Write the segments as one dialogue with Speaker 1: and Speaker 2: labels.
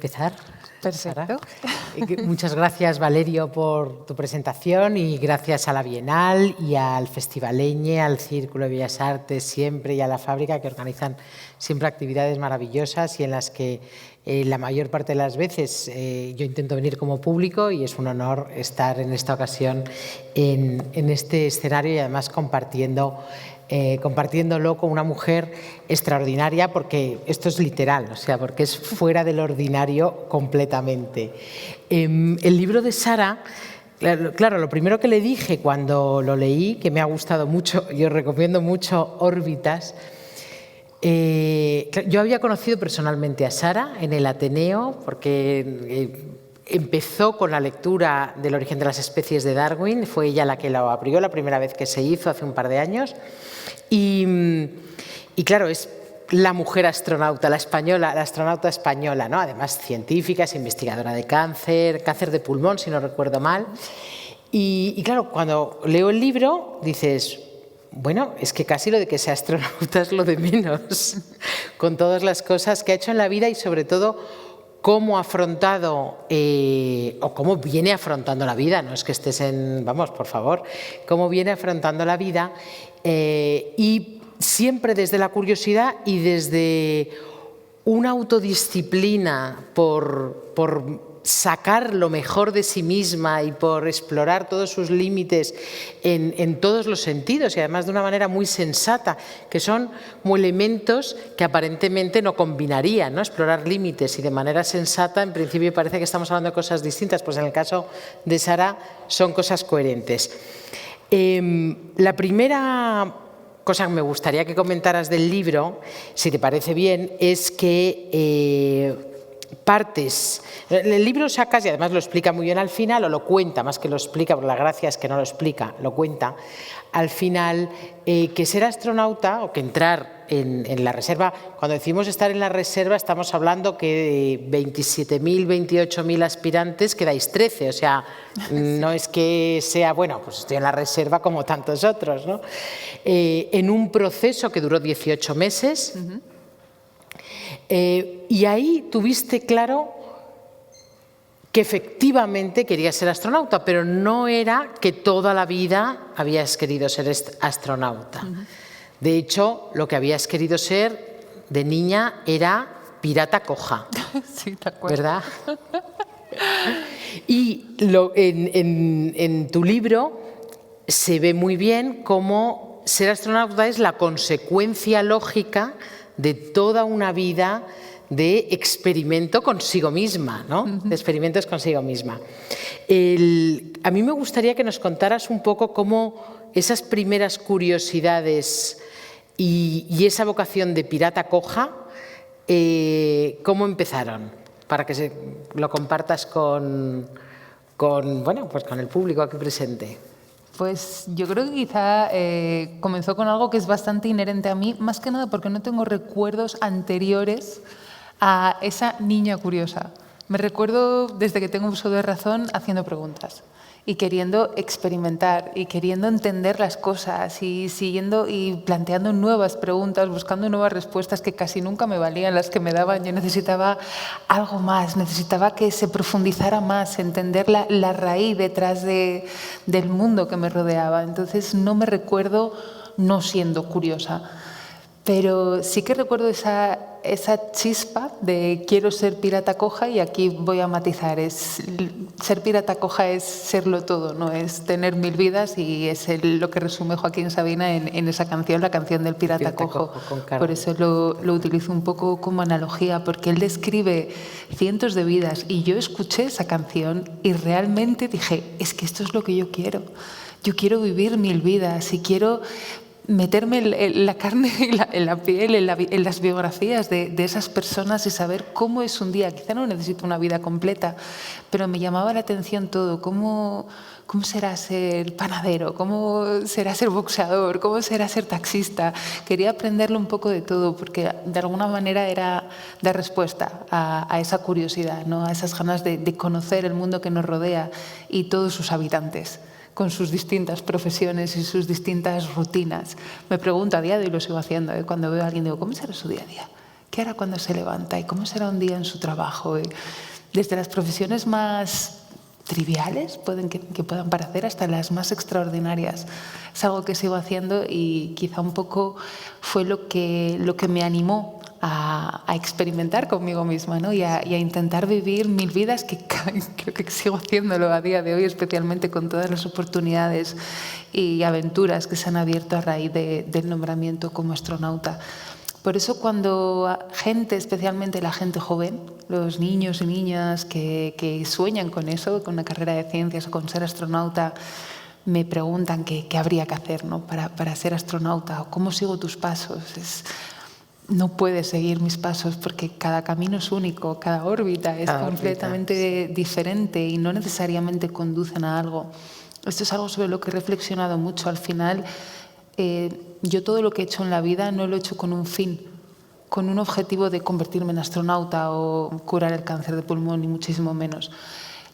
Speaker 1: empezar, Sara.
Speaker 2: Perfecto.
Speaker 1: Muchas gracias, Valerio, por tu presentación y gracias a la Bienal y al Festivaleñe, al Círculo de Bellas Artes siempre y a la Fábrica, que organizan siempre actividades maravillosas y en las que la mayor parte de las veces yo intento venir como público y es un honor estar en esta ocasión en este escenario y además compartiéndolo con una mujer extraordinaria, porque esto es literal, o sea, porque es fuera del ordinario completamente. El libro de Sara, claro, lo primero que le dije cuando lo leí, que me ha gustado mucho, y os recomiendo mucho Órbitas. Yo había conocido personalmente a Sara en el Ateneo, porque empezó con la lectura del origen de las especies de Darwin, fue ella la que lo abrió la primera vez que se hizo hace un par de años. Y claro, es la mujer astronauta, la astronauta española, ¿no? Además científica, es investigadora de cáncer de pulmón, si no recuerdo mal. Y claro, cuando leo el libro dices, bueno, es que casi lo de que sea astronauta es lo de menos, con todas las cosas que ha hecho en la vida y sobre todo cómo ha afrontado o cómo viene afrontando la vida, no es que estés vamos, por favor, cómo viene afrontando la vida y siempre desde la curiosidad y desde una autodisciplina por sacar lo mejor de sí misma y por explorar todos sus límites en todos los sentidos y además de una manera muy sensata, que son como elementos que aparentemente no combinarían, ¿no? Explorar límites y de manera sensata, en principio parece que estamos hablando de cosas distintas, pues en el caso de Sara son cosas coherentes. La primera cosa que me gustaría que comentaras del libro, si te parece bien, es que el libro sacas, y además lo explica muy bien al final, o lo cuenta, más que lo explica, porque la gracia es que no lo explica, lo cuenta, al final, que ser astronauta o que entrar en la reserva, cuando decimos estar en la reserva estamos hablando que de 27.000, 28.000 aspirantes quedáis 13, o sea, no es que sea, bueno, pues estoy en la reserva como tantos otros, ¿no? En un proceso que duró 18 meses, y ahí tuviste claro que efectivamente querías ser astronauta, pero no era que toda la vida habías querido ser astronauta. De hecho, lo que habías querido ser de niña era pirata coja.
Speaker 2: Sí, te acuerdo.
Speaker 1: ¿Verdad? Y en tu libro se ve muy bien cómo ser astronauta es la consecuencia lógica de toda una vida de experimento consigo misma, ¿no? De experimentos consigo misma. A mí me gustaría que nos contaras un poco cómo esas primeras curiosidades y esa vocación de pirata coja, cómo empezaron, para que lo compartas con el público aquí presente.
Speaker 2: Pues yo creo que quizá comenzó con algo que es bastante inherente a mí, más que nada porque no tengo recuerdos anteriores a esa niña curiosa. Me recuerdo desde que tengo uso de razón haciendo preguntas y queriendo experimentar y queriendo entender las cosas y siguiendo y planteando nuevas preguntas, buscando nuevas respuestas que casi nunca me valían las que me daban. Yo necesitaba algo más, necesitaba que se profundizara más, entender la raíz detrás del mundo que me rodeaba. Entonces no me recuerdo no siendo curiosa. Pero sí que recuerdo esa chispa de quiero ser pirata coja, y aquí voy a matizar. Ser pirata coja es serlo todo, no es tener 1000 vidas, y es lo que resume Joaquín Sabina en esa canción, la canción del pirata cojo. Por eso lo utilizo un poco como analogía, porque él describe cientos de vidas y yo escuché esa canción y realmente dije, es que esto es lo que yo quiero. Yo quiero vivir 1000 vidas y quiero meterme en la carne, en la piel, en las biografías de esas personas y saber cómo es un día. Quizá no necesito una vida completa, pero me llamaba la atención todo. ¿Cómo será ser panadero? ¿Cómo será ser boxeador? ¿Cómo será ser taxista? Quería aprenderlo un poco de todo, porque de alguna manera era dar respuesta a esa curiosidad, ¿no? A esas ganas de conocer el mundo que nos rodea y todos sus habitantes, con sus distintas profesiones y sus distintas rutinas. Me pregunto a día de hoy, lo sigo haciendo, cuando veo a alguien digo, ¿cómo será su día a día? ¿qué hará cuando se levanta? ¿Y cómo será un día en su trabajo? Desde las profesiones más triviales que puedan parecer hasta las más extraordinarias. Es algo que sigo haciendo y quizá un poco fue lo que me animó a experimentar conmigo misma, ¿no? y a intentar vivir 1000 vidas, que creo que sigo haciéndolo a día de hoy, especialmente con todas las oportunidades y aventuras que se han abierto a raíz del nombramiento como astronauta. Por eso cuando gente, especialmente la gente joven, los niños y niñas que sueñan con eso, con una carrera de ciencias o con ser astronauta, me preguntan qué habría que hacer, ¿no? para ser astronauta, o cómo sigo tus pasos. No puedes seguir mis pasos porque cada camino es único, cada órbita es completamente diferente y no necesariamente conducen a algo. Esto es algo sobre lo que he reflexionado mucho. Al final, yo todo lo que he hecho en la vida no lo he hecho con un fin, con un objetivo de convertirme en astronauta o curar el cáncer de pulmón, ni muchísimo menos.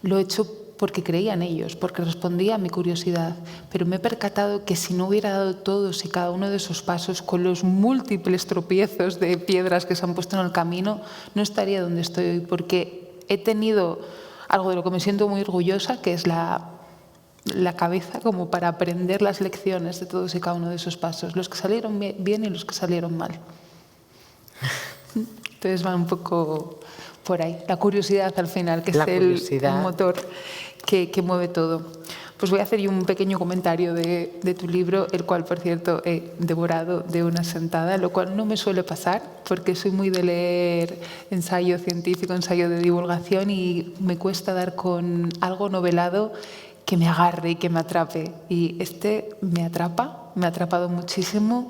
Speaker 2: Lo he hecho porque creía en ellos, porque respondía a mi curiosidad, pero me he percatado que si no hubiera dado todos y cada uno de esos pasos, con los múltiples tropiezos de piedras que se han puesto en el camino, no estaría donde estoy hoy, porque he tenido algo de lo que me siento muy orgullosa, que es la cabeza como para aprender las lecciones de todos y cada uno de esos pasos, los que salieron bien y los que salieron mal. Entonces va un poco por ahí, la curiosidad al final, que es el motor que mueve todo. Pues voy a hacer yo un pequeño comentario de tu libro, el cual, por cierto, he devorado de una sentada, lo cual no me suele pasar porque soy muy de leer ensayo científico, ensayo de divulgación, y me cuesta dar con algo novelado que me agarre y que me atrape. Y me atrapa, me ha atrapado muchísimo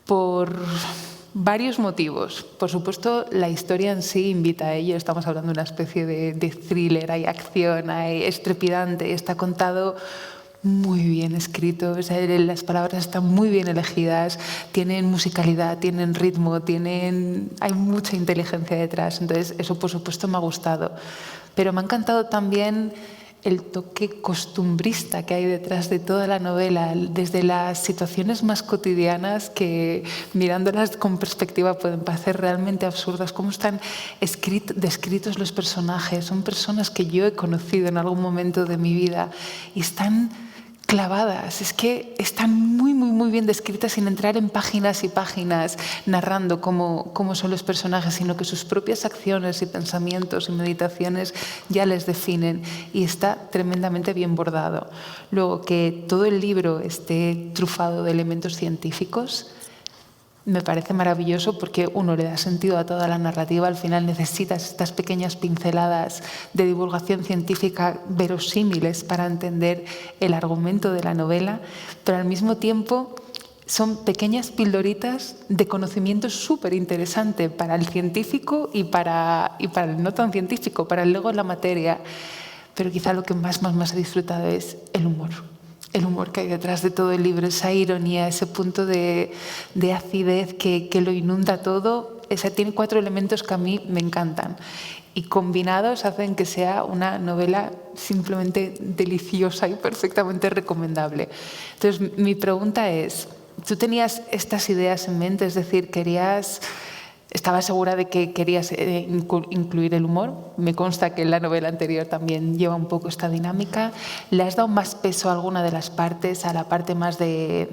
Speaker 2: por varios motivos. Por supuesto, la historia en sí invita a ello. Estamos hablando de una especie de thriller, hay acción, es trepidante, está contado muy bien escrito, o sea, las palabras están muy bien elegidas, tienen musicalidad, tienen ritmo, hay mucha inteligencia detrás. Entonces, eso por supuesto me ha gustado. Pero me ha encantado también el toque costumbrista que hay detrás de toda la novela, desde las situaciones más cotidianas que, mirándolas con perspectiva, pueden parecer realmente absurdas, cómo están descritos los personajes. Son personas que yo he conocido en algún momento de mi vida y están clavadas, es que están muy, muy, muy bien descritas sin entrar en páginas y páginas narrando cómo son los personajes, sino que sus propias acciones y pensamientos y meditaciones ya les definen, y está tremendamente bien bordado. Luego, que todo el libro esté trufado de elementos científicos me parece maravilloso, porque uno le da sentido a toda la narrativa. Al final necesitas estas pequeñas pinceladas de divulgación científica verosímiles para entender el argumento de la novela, pero al mismo tiempo son pequeñas pildoritas de conocimiento súper interesante para el científico y para el no tan científico, para el ego en la materia. Pero quizá lo que más he disfrutado es el humor. El humor que hay detrás de todo el libro, esa ironía, ese punto de acidez que lo inunda todo. Tiene 4 elementos que a mí me encantan y combinados hacen que sea una novela simplemente deliciosa y perfectamente recomendable. Entonces, mi pregunta es, ¿tú tenías estas ideas en mente? Es decir, ¿estabas segura de que querías incluir el humor? Me consta que en la novela anterior también lleva un poco esta dinámica. ¿Le has dado más peso a alguna de las partes, a la parte más de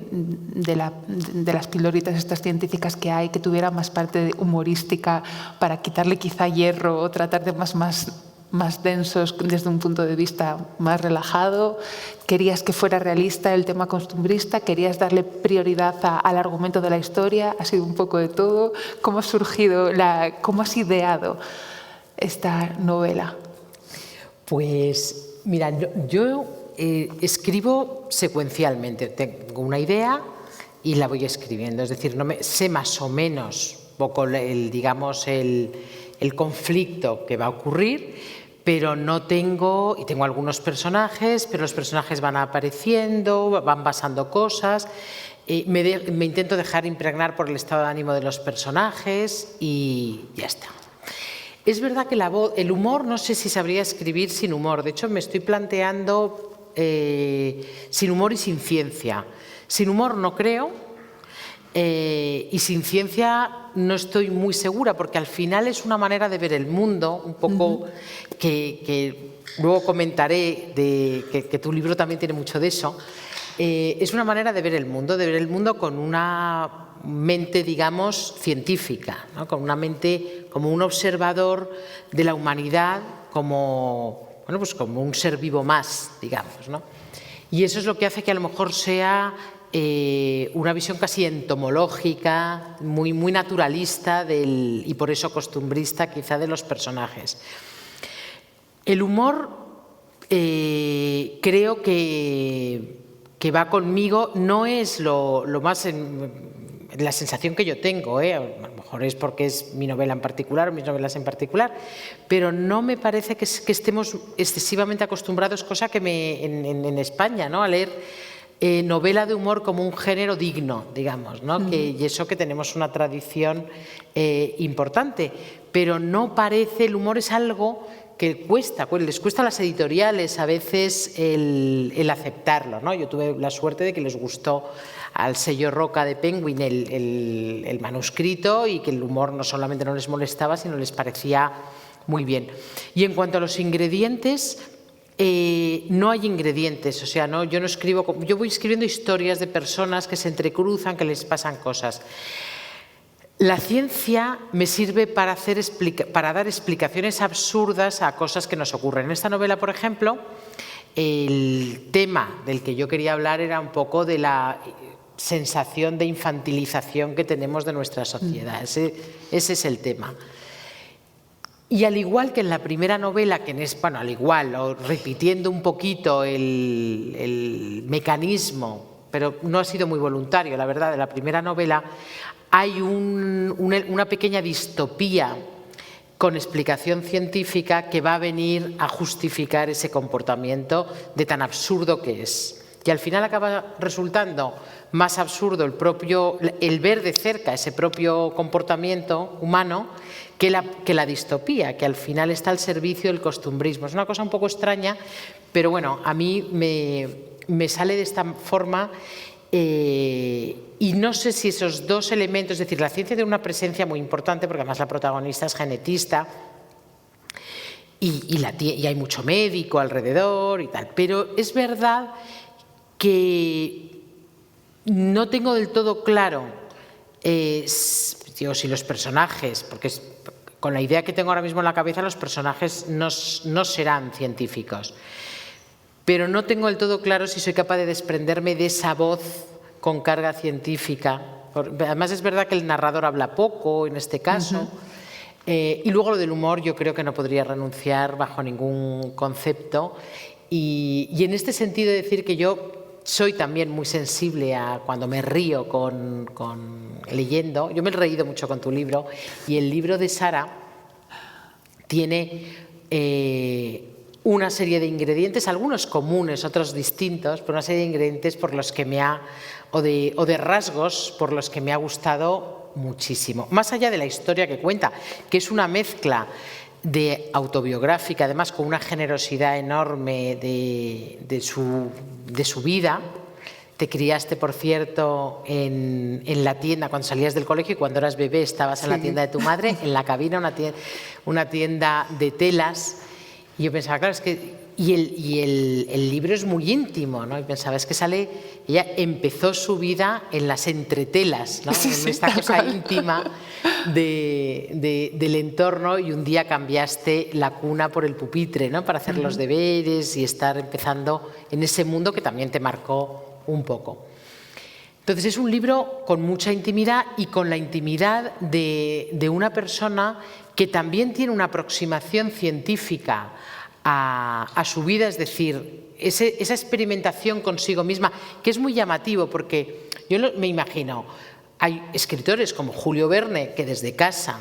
Speaker 2: las pildoritas estas científicas que hay, que tuviera más parte humorística para quitarle quizá hierro o tratar de más densos desde un punto de vista más relajado? ¿Querías que fuera realista el tema costumbrista? ¿Querías darle prioridad al argumento de la historia? ¿Ha sido un poco de todo? ¿Cómo ha surgido, cómo has ideado esta novela?
Speaker 1: Pues mira, yo escribo secuencialmente. Tengo una idea y la voy escribiendo. Es decir, sé más o menos poco el conflicto que va a ocurrir, pero tengo algunos personajes, pero los personajes van apareciendo, van pasando cosas. Me intento dejar impregnar por el estado de ánimo de los personajes y ya está. Es verdad que el humor, no sé si sabría escribir sin humor. De hecho, me estoy planteando sin humor y sin ciencia. Sin humor no creo. y sin ciencia no estoy muy segura, porque al final es una manera de ver el mundo, un poco que luego comentaré, que tu libro también tiene mucho de eso. Es una manera de ver el mundo con una mente, digamos, científica, ¿no? Con una mente como un observador de la humanidad, como, bueno, pues como un ser vivo más, digamos, ¿no? Y eso es lo que hace que a lo mejor sea una visión casi entomológica, muy naturalista y por eso costumbrista quizá de los personajes. El humor creo que va conmigo, no es lo más la sensación que yo tengo, a lo mejor es porque es mi novela en particular, mis novelas en particular, pero no me parece que estemos excesivamente acostumbrados, cosa que en España, ¿no?, a leer novela de humor como un género digno, digamos, ¿no? Y eso que tenemos una tradición importante, pero no parece, el humor es algo que les cuesta a las editoriales a veces el aceptarlo, ¿no? Yo tuve la suerte de que les gustó al sello Roca de Penguin el manuscrito, y que el humor no solamente no les molestaba, sino les parecía muy bien. Y en cuanto a los ingredientes, no hay ingredientes, o sea, ¿no? Yo voy escribiendo historias de personas que se entrecruzan, que les pasan cosas. La ciencia me sirve para dar explicaciones absurdas a cosas que nos ocurren. En esta novela, por ejemplo, el tema del que yo quería hablar era un poco de la sensación de infantilización que tenemos de nuestra sociedad. Ese es el tema. Y al igual que en la primera novela, o repitiendo un poquito el mecanismo, pero no ha sido muy voluntario, la verdad, de la primera novela, hay una pequeña distopía con explicación científica que va a venir a justificar ese comportamiento de tan absurdo que es. Y al final acaba resultando más absurdo el ver de cerca ese propio comportamiento humano que la distopía, que al final está al servicio del costumbrismo. Es una cosa un poco extraña, pero bueno, a mí me sale de esta forma. Y no sé si esos dos elementos, es decir, la ciencia tiene una presencia muy importante, porque además la protagonista es genetista y hay mucho médico alrededor y tal, pero es verdad que no tengo del todo claro si los personajes, porque con la idea que tengo ahora mismo en la cabeza, los personajes no serán científicos. Pero no tengo del todo claro si soy capaz de desprenderme de esa voz con carga científica. Además, es verdad que el narrador habla poco en este caso. Y luego lo del humor, yo creo que no podría renunciar bajo ningún concepto. Y en este sentido, decir que yo soy también muy sensible a cuando me río leyendo. Yo me he reído mucho con tu libro, y el libro de Sara tiene una serie de ingredientes, algunos comunes, otros distintos, pero una serie de ingredientes por los que o de rasgos por los que me ha gustado muchísimo. Más allá de la historia que cuenta, que es una mezcla de autobiográfica, además con una generosidad enorme de su vida. Te criaste, por cierto, en la tienda cuando salías del colegio, y cuando eras bebé estabas en la tienda de tu madre, en la cabina, una tienda de telas. Y yo pensaba, claro, es que... Y el libro es muy íntimo, ¿no? Y pensaba, es que ella empezó su vida en las entretelas, ¿no? En esta cosa íntima del entorno, y un día cambiaste la cuna por el pupitre, ¿no? Para hacer los deberes y estar empezando en ese mundo que también te marcó un poco. Entonces es un libro con mucha intimidad, y con la intimidad de una persona que también tiene una aproximación científica a su vida, es decir, esa experimentación consigo misma, que es muy llamativo, porque yo me imagino, hay escritores como Julio Verne que desde casa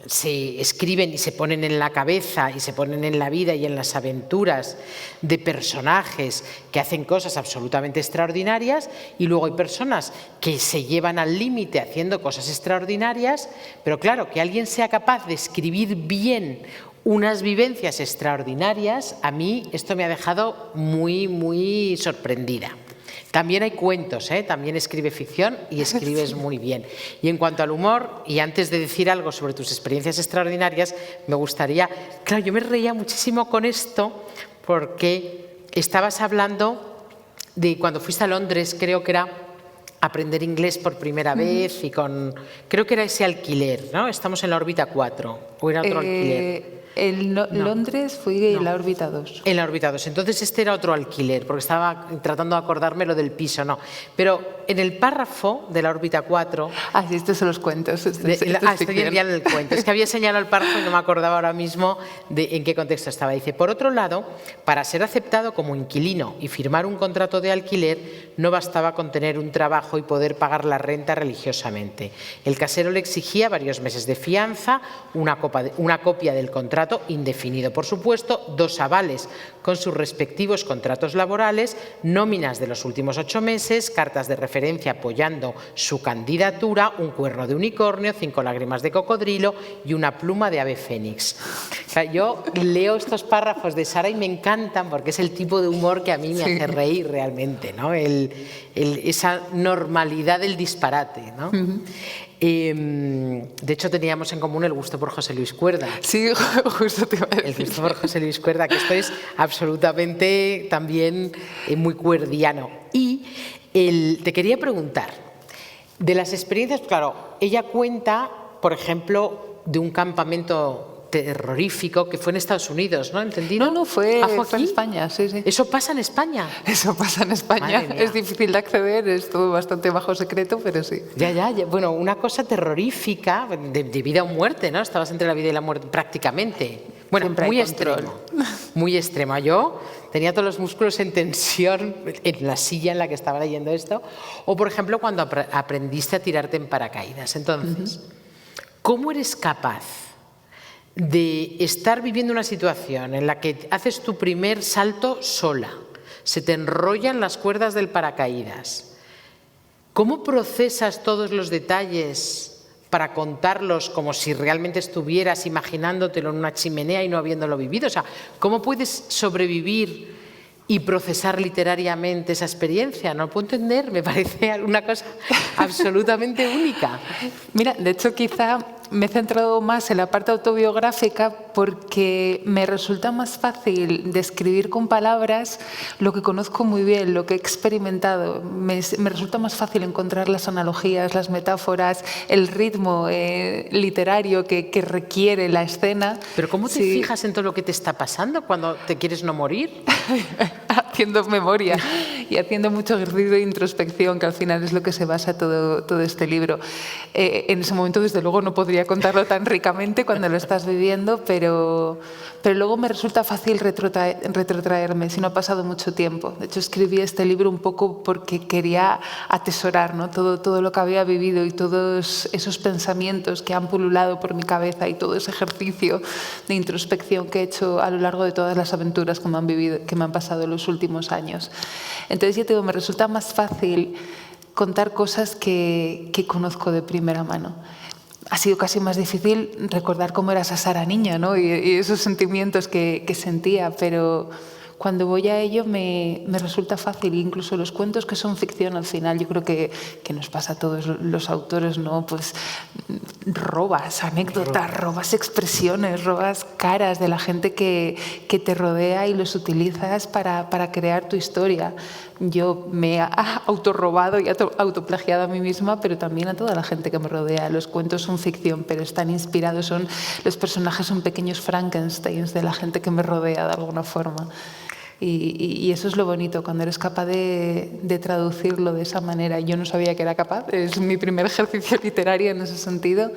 Speaker 1: se escriben y se ponen en la cabeza y se ponen en la vida y en las aventuras de personajes que hacen cosas absolutamente extraordinarias, y luego hay personas que se llevan al límite haciendo cosas extraordinarias, pero claro, que alguien sea capaz de escribir bien unas vivencias extraordinarias, a mí esto me ha dejado muy, muy sorprendida. También hay cuentos, también escribe ficción y escribes muy bien. Y en cuanto al humor, y antes de decir algo sobre tus experiencias extraordinarias, me gustaría... Claro, yo me reía muchísimo con esto porque estabas hablando de cuando fuiste a Londres, creo que era aprender inglés por primera vez y con... Creo que era ese alquiler, ¿no? Estamos en la órbita 4, ¿o era otro alquiler?
Speaker 2: No. Londres fui en la órbita 2.
Speaker 1: En la órbita 2. Entonces este era otro alquiler, porque estaba tratando de acordarme lo del piso, no. Pero en el párrafo de la órbita 4...
Speaker 2: Ah, sí, estos son los cuentos.
Speaker 1: Estoy ya en el cuento. Es que había señalado el párrafo y no me acordaba ahora mismo de en qué contexto estaba. Dice, por otro lado, para ser aceptado como inquilino y firmar un contrato de alquiler, no bastaba con tener un trabajo y poder pagar la renta religiosamente. El casero le exigía varios meses de fianza, una copia del contrato indefinido, por supuesto, 2 avales con sus respectivos contratos laborales, nóminas de los últimos 8 meses, cartas de referencia apoyando su candidatura, un cuerno de unicornio, 5 lágrimas de cocodrilo y una pluma de ave fénix. O sea, yo leo estos párrafos de Sara y me encantan porque es el tipo de humor que a mí me hace reír realmente, ¿no? Esa normalidad del disparate, ¿no? De hecho, teníamos en común el gusto por José Luis Cuerda.
Speaker 2: Sí, justo te iba a decir.
Speaker 1: El gusto por José Luis Cuerda, que esto es absolutamente también muy cuerdiano. Y te quería preguntar, de las experiencias, claro, ella cuenta, por ejemplo, de un campamento terrorífico que fue en Estados Unidos, ¿no? ¿Entendido?
Speaker 2: No, fue en España, sí.
Speaker 1: ¿Eso pasa en España?
Speaker 2: Eso pasa en España. Es difícil de acceder, es todo bastante bajo secreto, pero sí.
Speaker 1: Ya. Bueno, una cosa terrorífica, de vida o muerte, ¿no? Estabas entre la vida y la muerte prácticamente. Bueno,
Speaker 2: siempre
Speaker 1: muy
Speaker 2: hay
Speaker 1: extremo. Muy extremo. Yo tenía todos los músculos en tensión en la silla en la que estaba leyendo esto. O, por ejemplo, cuando aprendiste a tirarte en paracaídas. Entonces, ¿cómo eres capaz de estar viviendo una situación en la que haces tu primer salto sola, se te enrollan las cuerdas del paracaídas? ¿Cómo procesas todos los detalles para contarlos como si realmente estuvieras imaginándotelo en una chimenea y no habiéndolo vivido? O sea, ¿cómo puedes sobrevivir y procesar literariamente esa experiencia? No puedo entender, me parece una cosa absolutamente única.
Speaker 2: Mira, de hecho quizá me he centrado más en la parte autobiográfica porque me resulta más fácil describir con palabras lo que conozco muy bien, lo que he experimentado. Me resulta más fácil encontrar las analogías, las metáforas, el ritmo literario que requiere la escena.
Speaker 1: ¿Pero cómo te fijas en todo lo que te está pasando cuando te quieres no morir?
Speaker 2: Haciendo memoria y haciendo mucho ejercicio de introspección, que al final es lo que se basa todo este libro. En ese momento, desde luego, no podría contarlo tan ricamente cuando lo estás viviendo, pero luego me resulta fácil retrotraerme si no ha pasado mucho tiempo. De hecho, escribí este libro un poco porque quería atesorar, ¿no? todo lo que había vivido y todos esos pensamientos que han pululado por mi cabeza y todo ese ejercicio de introspección que he hecho a lo largo de todas las aventuras que me han pasado en los últimos años. Entonces, ya te digo, me resulta más fácil contar cosas que conozco de primera mano. Ha sido casi más difícil recordar cómo era esa Sara niña, ¿no? y esos sentimientos que sentía, pero cuando voy a ello me resulta fácil. Incluso los cuentos que son ficción al final, yo creo que nos pasa a todos los autores, ¿no? Pues robas anécdotas, robas expresiones, robas caras de la gente que te rodea y los utilizas para crear tu historia. Yo me he autorrobado y autoplagiado a mí misma, pero también a toda la gente que me rodea. Los cuentos son ficción, pero están inspirados, los personajes son pequeños Frankensteins de la gente que me rodea de alguna forma. Y eso es lo bonito, cuando eres capaz de traducirlo de esa manera. Yo no sabía que era capaz, es mi primer ejercicio literario en ese sentido,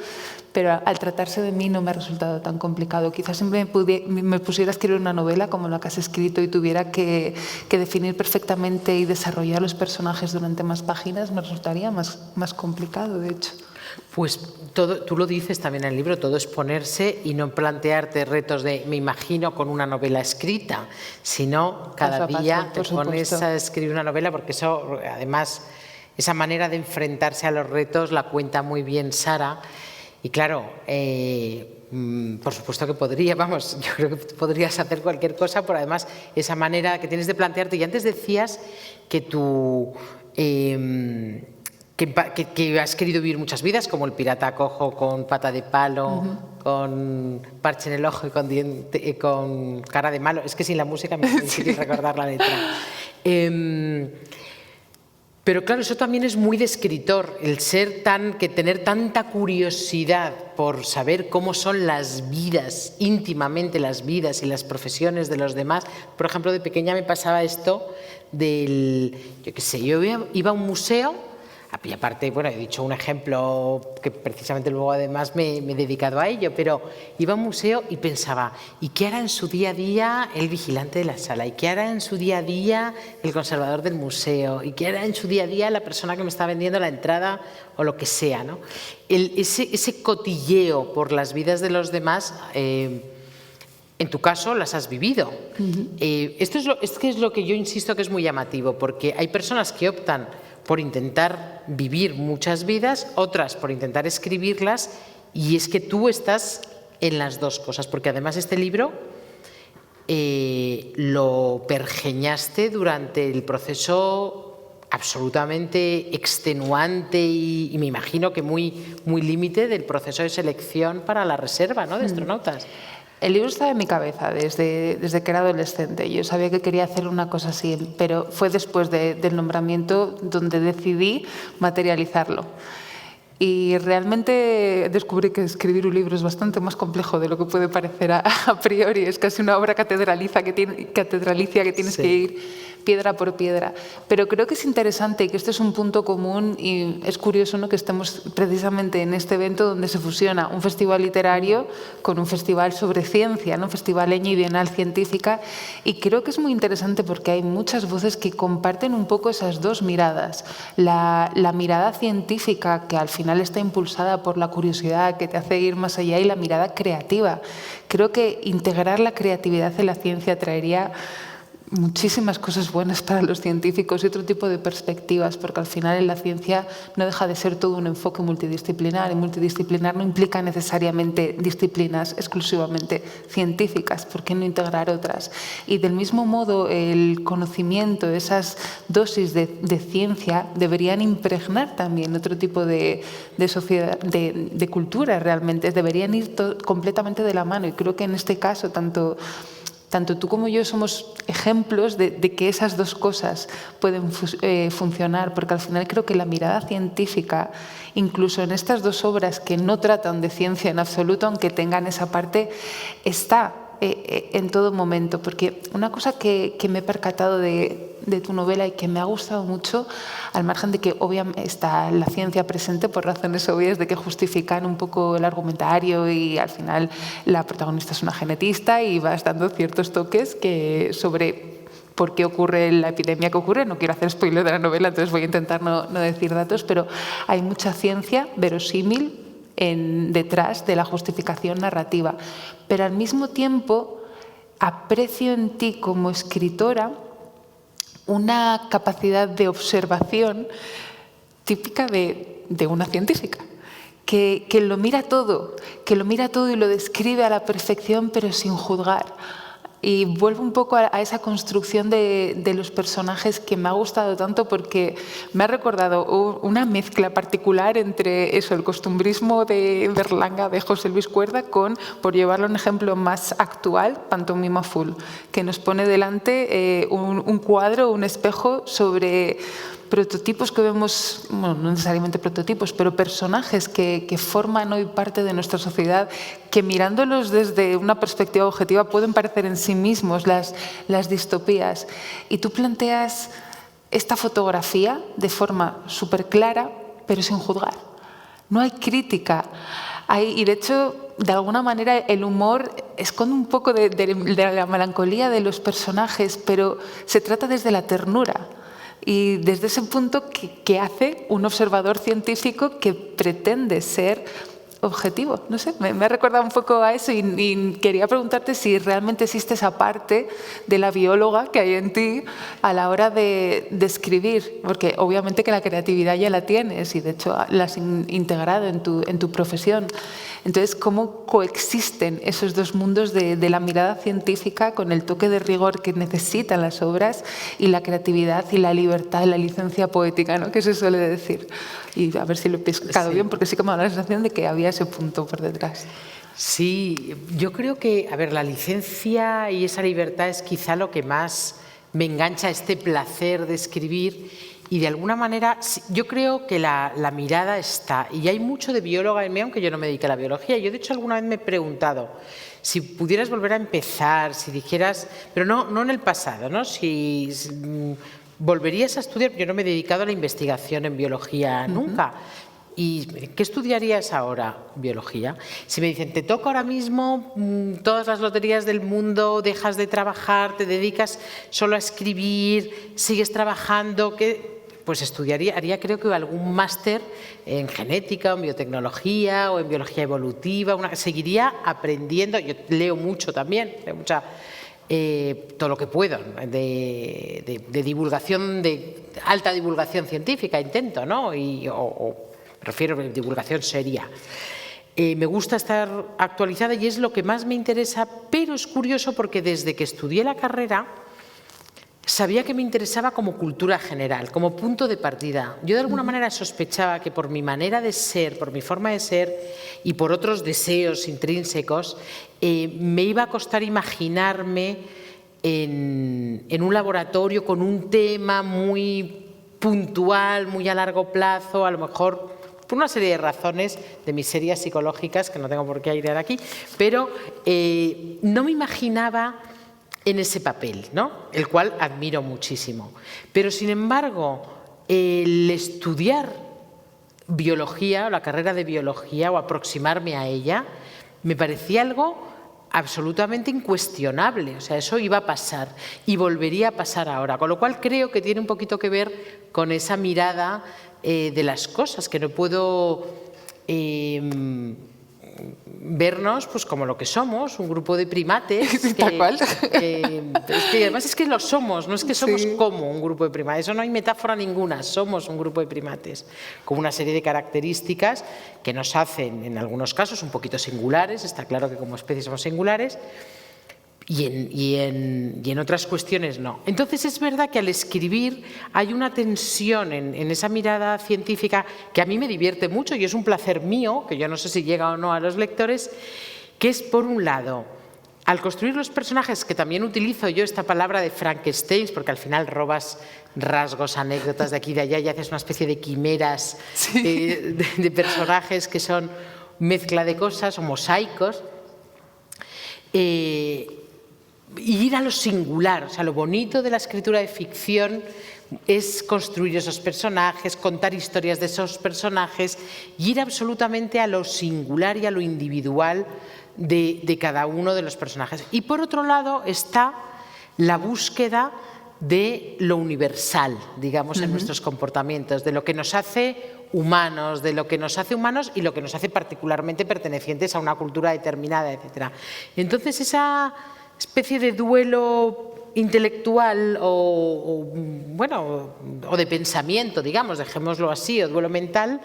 Speaker 2: pero al tratarse de mí no me ha resultado tan complicado. Quizás siempre me pusiera a escribir una novela como la que has escrito y tuviera que definir perfectamente y desarrollar los personajes durante más páginas, me resultaría más complicado, de hecho.
Speaker 1: Pues tú lo dices también en el libro, todo es ponerse y no plantearte retos de me imagino con una novela escrita, sino cada día te pones a escribir una novela, porque eso, además, esa manera de enfrentarse a los retos la cuenta muy bien Sara. Y claro, por supuesto que podría, vamos, yo creo que podrías hacer cualquier cosa, por además esa manera que tienes de plantearte. Y antes decías que tú que has querido vivir muchas vidas, como el pirata cojo con pata de palo, con parche en el ojo y con cara de malo. Es que sin la música me es difícil recordar la letra. Pero claro, eso también es muy de escritor, el tener tanta curiosidad por saber cómo son las vidas, íntimamente las vidas y las profesiones de los demás. Por ejemplo, de pequeña me pasaba esto yo qué sé, yo iba a un museo. Y aparte, bueno, he dicho un ejemplo que precisamente luego además me he dedicado a ello, pero iba a un museo y pensaba, ¿y qué hará en su día a día el vigilante de la sala? ¿Y qué hará en su día a día el conservador del museo? ¿Y qué hará en su día a día la persona que me está vendiendo la entrada o lo que sea, ¿no? Ese cotilleo por las vidas de los demás, en tu caso, las has vivido. Esto es lo que yo insisto que es muy llamativo, porque hay personas que optan por intentar vivir muchas vidas, otras por intentar escribirlas, y es que tú estás en las dos cosas, porque además este libro lo pergeñaste durante el proceso absolutamente extenuante y me imagino que muy límite del proceso de selección para la reserva, ¿no?, de astronautas.
Speaker 2: El libro estaba en mi cabeza desde que era adolescente. Yo sabía que quería hacer una cosa así, pero fue después del nombramiento donde decidí materializarlo. Y realmente descubrí que escribir un libro es bastante más complejo de lo que puede parecer a priori. Es casi una obra catedralicia que tienes que ir piedra por piedra. Pero creo que es interesante y que este es un punto común y es curioso, ¿no?, que estemos precisamente en este evento donde se fusiona un festival literario con un festival sobre ciencia, ¿no?, un festival y bienal científica. Y creo que es muy interesante porque hay muchas voces que comparten un poco esas dos miradas. La mirada científica, que al final está impulsada por la curiosidad que te hace ir más allá, y la mirada creativa. Creo que integrar la creatividad en la ciencia traería muchísimas cosas buenas para los científicos y otro tipo de perspectivas, porque al final en la ciencia no deja de ser todo un enfoque multidisciplinar, y multidisciplinar no implica necesariamente disciplinas exclusivamente científicas. ¿Por qué no integrar otras? Y del mismo modo, el conocimiento, esas dosis de ciencia deberían impregnar también otro tipo de sociedad, de cultura realmente, deberían ir completamente de la mano, y creo que en este caso tanto tú como yo somos ejemplos de que esas dos cosas pueden funcionar, porque al final creo que la mirada científica, incluso en estas dos obras que no tratan de ciencia en absoluto, aunque tengan esa parte, está en todo momento. Porque una cosa que me he percatado de tu novela y que me ha gustado mucho, al margen de que obviamente está la ciencia presente por razones obvias de que justifican un poco el argumentario, y al final la protagonista es una genetista y vas dando ciertos toques sobre por qué ocurre la epidemia que ocurre. No quiero hacer spoiler de la novela, entonces voy a intentar no decir datos, pero hay mucha ciencia verosímil detrás de la justificación narrativa. Pero al mismo tiempo aprecio en ti como escritora una capacidad de observación típica de una científica, que lo mira todo y lo describe a la perfección, pero sin juzgar. Y vuelvo un poco a esa construcción de los personajes que me ha gustado tanto, porque me ha recordado una mezcla particular entre eso, el costumbrismo de Berlanga de José Luis Cuerda con, por llevarlo a un ejemplo más actual, Pantomima Full, que nos pone delante un cuadro, un espejo sobre prototipos que vemos, bueno, no necesariamente prototipos, pero personajes que forman hoy parte de nuestra sociedad, que mirándolos desde una perspectiva objetiva pueden parecer en sí mismos las distopías. Y tú planteas esta fotografía de forma súper clara, pero sin juzgar. No hay crítica. Y de hecho, de alguna manera, el humor esconde un poco de la melancolía de los personajes, pero se trata desde la ternura. Y desde ese punto, ¿qué hace un observador científico que pretende ser objetivo. No sé, me ha recordado un poco a eso y quería preguntarte si realmente existe esa parte de la bióloga que hay en ti a la hora de escribir, porque obviamente que la creatividad ya la tienes y de hecho la has integrado en tu profesión. Entonces, ¿cómo coexisten esos dos mundos de la mirada científica con el toque de rigor que necesitan las obras y la creatividad y la libertad, la licencia poética, ¿no?, que se suele decir? Y a ver si lo he pescado bien, porque sí que me da la sensación de que había ese punto por detrás.
Speaker 1: Sí, yo creo que, a ver, la licencia y esa libertad es quizá lo que más me engancha, este placer de escribir. Y de alguna manera, yo creo que la mirada está, y hay mucho de bióloga en mí, aunque yo no me dedique a la biología. Yo, de hecho, alguna vez me he preguntado, si pudieras volver a empezar, si dijeras, pero no en el pasado, ¿no? Si volverías a estudiar, yo no me he dedicado a la investigación en biología nunca. ¿Y qué estudiarías ahora? Biología. Si me dicen, te toca ahora mismo todas las loterías del mundo, dejas de trabajar, te dedicas solo a escribir, sigues trabajando, ¿qué? Pues haría creo que algún máster en genética, o en biotecnología o en biología evolutiva. Seguiría aprendiendo. Yo leo mucho también, leo todo lo que puedo, de divulgación, de alta divulgación científica, intento, ¿no? Me refiero a divulgación seria. Me gusta estar actualizada y es lo que más me interesa, pero es curioso porque desde que estudié la carrera sabía que me interesaba como cultura general, como punto de partida. Yo de alguna manera sospechaba que por mi manera de ser, por mi forma de ser y por otros deseos intrínsecos, me iba a costar imaginarme en un laboratorio con un tema muy puntual, muy a largo plazo, a lo mejor por una serie de razones de miserias psicológicas que no tengo por qué airear aquí, pero no me imaginaba en ese papel, ¿no?, el cual admiro muchísimo. Pero, sin embargo, el estudiar biología o la carrera de biología o aproximarme a ella me parecía algo absolutamente incuestionable. O sea, eso iba a pasar y volvería a pasar ahora. Con lo cual creo que tiene un poquito que ver con esa mirada de las cosas, que no puedo vernos pues como lo que somos, un grupo de primates.
Speaker 2: Tal cual.
Speaker 1: Que además es que lo somos, no es que somos como un grupo de primates, eso no hay metáfora ninguna, somos un grupo de primates con una serie de características que nos hacen en algunos casos un poquito singulares, está claro que como especie somos singulares, y en otras cuestiones no. Entonces es verdad que al escribir hay una tensión en esa mirada científica que a mí me divierte mucho y es un placer mío, que yo no sé si llega o no a los lectores, que es, por un lado, al construir los personajes, que también utilizo yo esta palabra de Frankenstein, porque al final robas rasgos, anécdotas de aquí y de allá y haces una especie de quimeras de personajes que son mezcla de cosas o mosaicos. Y ir a lo singular, o sea, lo bonito de la escritura de ficción es construir esos personajes, contar historias de esos personajes y ir absolutamente a lo singular y a lo individual de cada uno de los personajes. Y por otro lado está la búsqueda de lo universal, digamos, en nuestros comportamientos, de lo que nos hace humanos, y lo que nos hace particularmente pertenecientes a una cultura determinada, etc. Entonces, esa especie de duelo intelectual o de pensamiento, digamos, dejémoslo así, o duelo mental,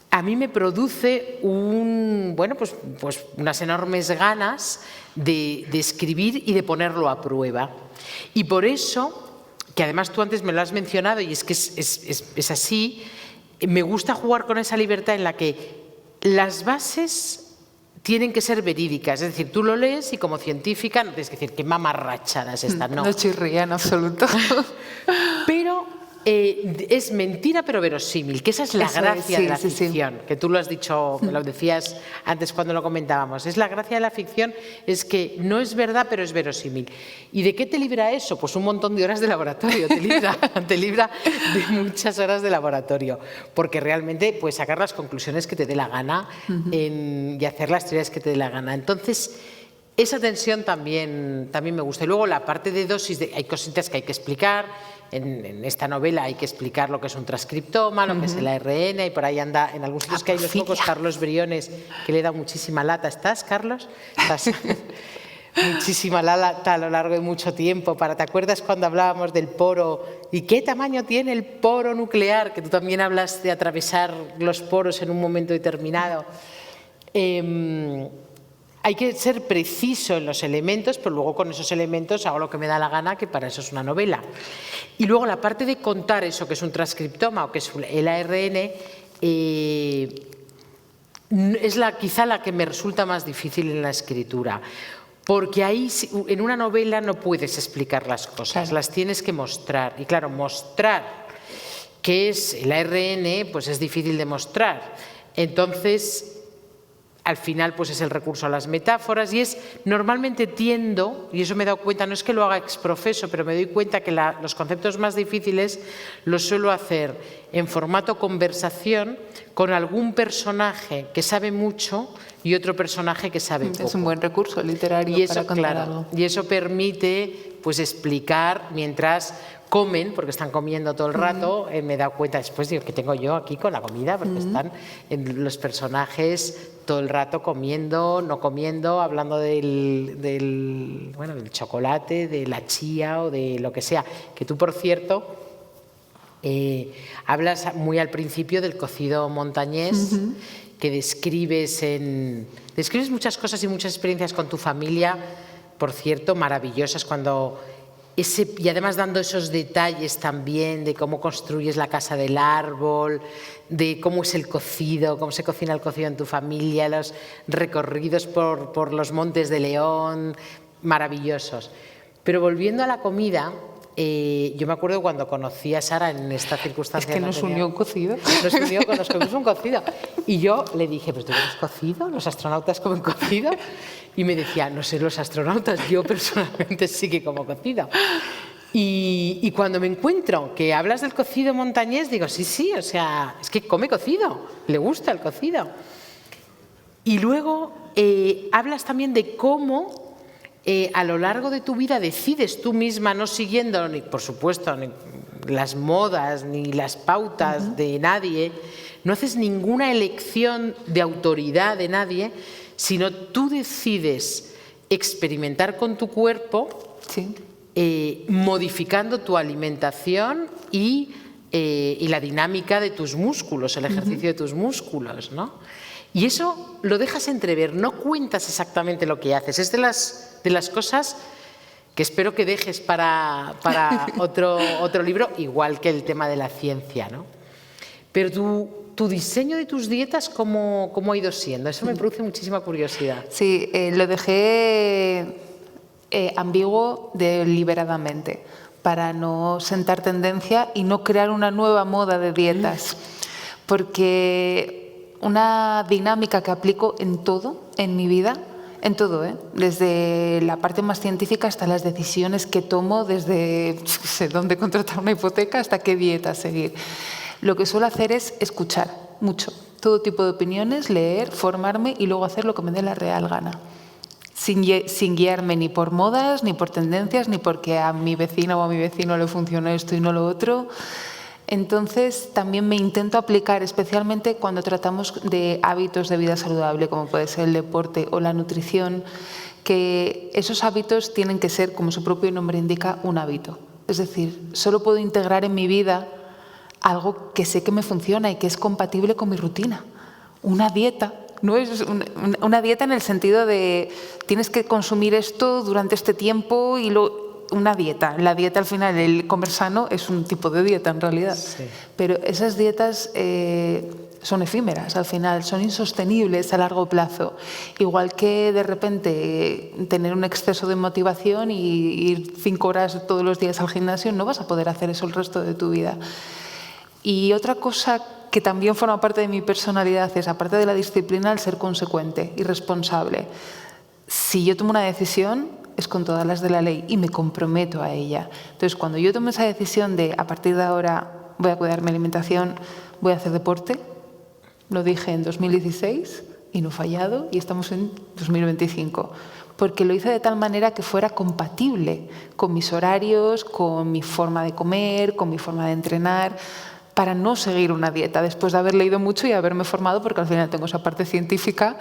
Speaker 1: a mí me produce unas enormes ganas de escribir y de ponerlo a prueba. Y por eso, que además tú antes me lo has mencionado y es que es así, me gusta jugar con esa libertad en la que las bases tienen que ser verídicas, es decir, tú lo lees y como científica no tienes que decir qué mamarrachada es esta, no.
Speaker 2: No chirría en absoluto.
Speaker 1: Pero es mentira pero verosímil, que esa es la gracia de la ficción, que tú lo has dicho, me lo decías antes cuando lo comentábamos, es la gracia de la ficción, es que no es verdad pero es verosímil. ¿Y de qué te libra eso? Pues un montón de horas de laboratorio, te libra de muchas horas de laboratorio, porque realmente puedes sacar las conclusiones que te dé la gana y hacer las teorías que te dé la gana. Entonces, esa tensión también me gusta. Y luego la parte de dosis, hay cositas que hay que explicar. En esta novela hay que explicar lo que es un transcriptoma, lo que es el ARN, y por ahí anda, en algunos sitios que hay los pocos, Carlos Briones, que le da muchísima lata. ¿Estás, Carlos? ¿Estás? Muchísima lata a lo largo de mucho tiempo. ¿Te acuerdas cuando hablábamos del poro? ¿Y qué tamaño tiene el poro nuclear? Que tú también hablas de atravesar los poros en un momento determinado. Hay que ser preciso en los elementos, pero luego con esos elementos hago lo que me da la gana, que para eso es una novela. Y luego la parte de contar eso que es un transcriptoma o que es el ARN, es quizá la que me resulta más difícil en la escritura. Porque ahí, en una novela, no puedes explicar las cosas, las tienes que mostrar. Y claro, mostrar qué es el ARN, pues es difícil de mostrar. Entonces, al final, pues es el recurso a las metáforas y normalmente tiendo, y eso me he dado cuenta, no es que lo haga exprofeso, pero me doy cuenta que los conceptos más difíciles los suelo hacer en formato conversación con algún personaje que sabe mucho y otro personaje que sabe poco.
Speaker 2: Es un buen recurso literario
Speaker 1: y eso,
Speaker 2: para contar algo.
Speaker 1: Y eso permite pues explicar mientras comen, porque están comiendo todo el rato. Me he dado cuenta después, digo, ¿qué tengo yo aquí con la comida? Porque están los personajes todo el rato comiendo, no comiendo, hablando del chocolate, de la chía o de lo que sea. Que tú, por cierto, hablas muy al principio del cocido montañés, que describes muchas cosas y muchas experiencias con tu familia, por cierto, maravillosas, y además dando esos detalles también de cómo construyes la casa del árbol, de cómo es el cocido, cómo se cocina el cocido en tu familia, los recorridos por los montes de León, maravillosos. Pero volviendo a la comida, yo me acuerdo cuando conocí a Sara en esta circunstancia.
Speaker 2: Es que nos unió un cocido.
Speaker 1: Nos comimos un cocido. Y yo le dije, ¿pero tú comes cocido? ¿Los astronautas comen cocido? Y me decía, no sé los astronautas, yo personalmente sí que como cocido. Y cuando me encuentro que hablas del cocido montañés, digo, sí, o sea, es que come cocido, le gusta el cocido. Y luego hablas también de cómo a lo largo de tu vida decides tú misma, no siguiendo, por supuesto, ni las modas ni las pautas de nadie, no haces ninguna elección de autoridad de nadie, sino tú decides experimentar con tu cuerpo, modificando tu alimentación y la dinámica de tus músculos, el ejercicio de tus músculos, ¿no? Y eso lo dejas entrever, no cuentas exactamente lo que haces. Es de las cosas que espero que dejes para otro libro, igual que el tema de la ciencia, ¿no? Pero tu diseño de tus dietas, ¿cómo ha ido siendo? Eso me produce muchísima curiosidad.
Speaker 2: Sí, lo dejé ambiguo deliberadamente para no sentar tendencia y no crear una nueva moda de dietas. Porque una dinámica que aplico en todo, en mi vida, en todo, desde la parte más científica hasta las decisiones que tomo, desde dónde contratar una hipoteca hasta qué dieta seguir. Lo que suelo hacer es escuchar mucho, todo tipo de opiniones, leer, formarme y luego hacer lo que me dé la real gana. Sin guiarme ni por modas, ni por tendencias, ni porque a mi vecina o a mi vecino le funciona esto y no lo otro. Entonces, también me intento aplicar, especialmente cuando tratamos de hábitos de vida saludable, como puede ser el deporte o la nutrición, que esos hábitos tienen que ser, como su propio nombre indica, un hábito. Es decir, solo puedo integrar en mi vida algo que sé que me funciona y que es compatible con mi rutina. Una dieta no es una dieta en el sentido de tienes que consumir esto durante este tiempo y una dieta. La dieta al final, el comer sano, es un tipo de dieta en realidad. Sí. Pero esas dietas son efímeras al final, son insostenibles a largo plazo. Igual que de repente tener un exceso de motivación y ir 5 horas todos los días al gimnasio, no vas a poder hacer eso el resto de tu vida. Y otra cosa que también forma parte de mi personalidad es, aparte de la disciplina, el ser consecuente y responsable. Si yo tomo una decisión, es con todas las de la ley y me comprometo a ella. Entonces, cuando yo tomo esa decisión de a partir de ahora voy a cuidar mi alimentación, voy a hacer deporte, lo dije en 2016 y no he fallado y estamos en 2025. porque lo hice de tal manera que fuera compatible con mis horarios, con mi forma de comer, con mi forma de entrenar, para no seguir una dieta, después de haber leído mucho y haberme formado, porque al final tengo esa parte científica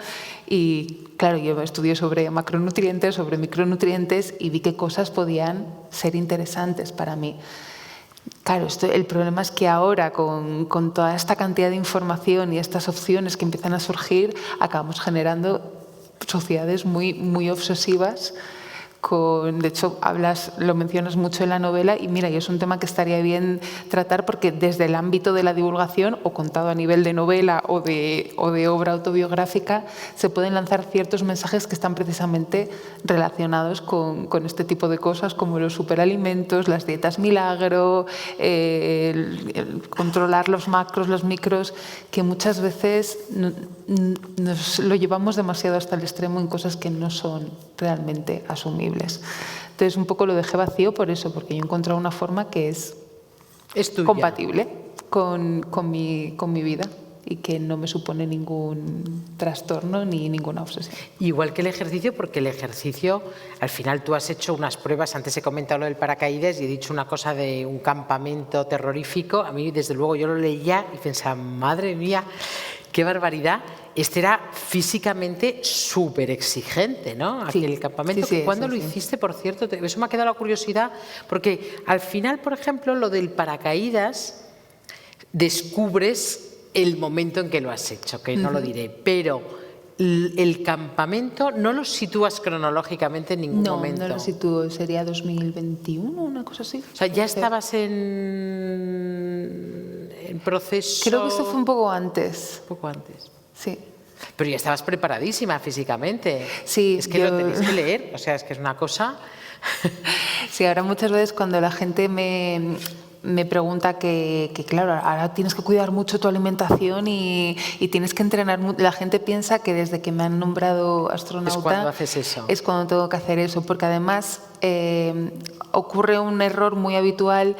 Speaker 2: y, claro, yo estudié sobre macronutrientes, sobre micronutrientes y vi qué cosas podían ser interesantes para mí. Claro, el problema es que ahora, con toda esta cantidad de información y estas opciones que empiezan a surgir, acabamos generando sociedades muy, muy obsesivas. De hecho, lo mencionas mucho en la novela y mira, y es un tema que estaría bien tratar porque desde el ámbito de la divulgación o contado a nivel de novela o de obra autobiográfica se pueden lanzar ciertos mensajes que están precisamente relacionados con este tipo de cosas como los superalimentos, las dietas milagro, el controlar los macros, los micros, que muchas veces nos lo llevamos demasiado hasta el extremo en cosas que no son realmente asumibles. Entonces, un poco lo dejé vacío por eso, porque yo he encontrado una forma que es compatible con mi vida y que no me supone ningún trastorno ni ninguna obsesión.
Speaker 1: Igual que el ejercicio, porque el ejercicio, al final tú has hecho unas pruebas, antes he comentado lo del paracaídas y he dicho una cosa de un campamento terrorífico. A mí, desde luego, yo lo leía y pensaba, madre mía, qué barbaridad. Este era físicamente súper exigente, ¿no? Aquel campamento.
Speaker 2: Sí,
Speaker 1: ¿Cuándo lo hiciste, por cierto? Eso me ha quedado la curiosidad, porque al final, por ejemplo, lo del paracaídas, descubres el momento en que lo has hecho, que no lo diré, pero el campamento no lo sitúas cronológicamente en ningún momento.
Speaker 2: No lo sitúo, sería 2021, una cosa así.
Speaker 1: O sea, ya estabas en proceso.
Speaker 2: Creo que esto fue un poco antes.
Speaker 1: Un poco antes.
Speaker 2: Sí.
Speaker 1: Pero ya estabas preparadísima físicamente.
Speaker 2: Sí.
Speaker 1: Es que lo tenéis que leer, o sea, es que es una cosa.
Speaker 2: Sí, ahora muchas veces cuando la gente me pregunta que, claro, ahora tienes que cuidar mucho tu alimentación y tienes que entrenar mucho. La gente piensa que desde que me han nombrado astronauta...
Speaker 1: Es cuando haces eso.
Speaker 2: Es cuando tengo que hacer eso, porque además ocurre un error muy habitual,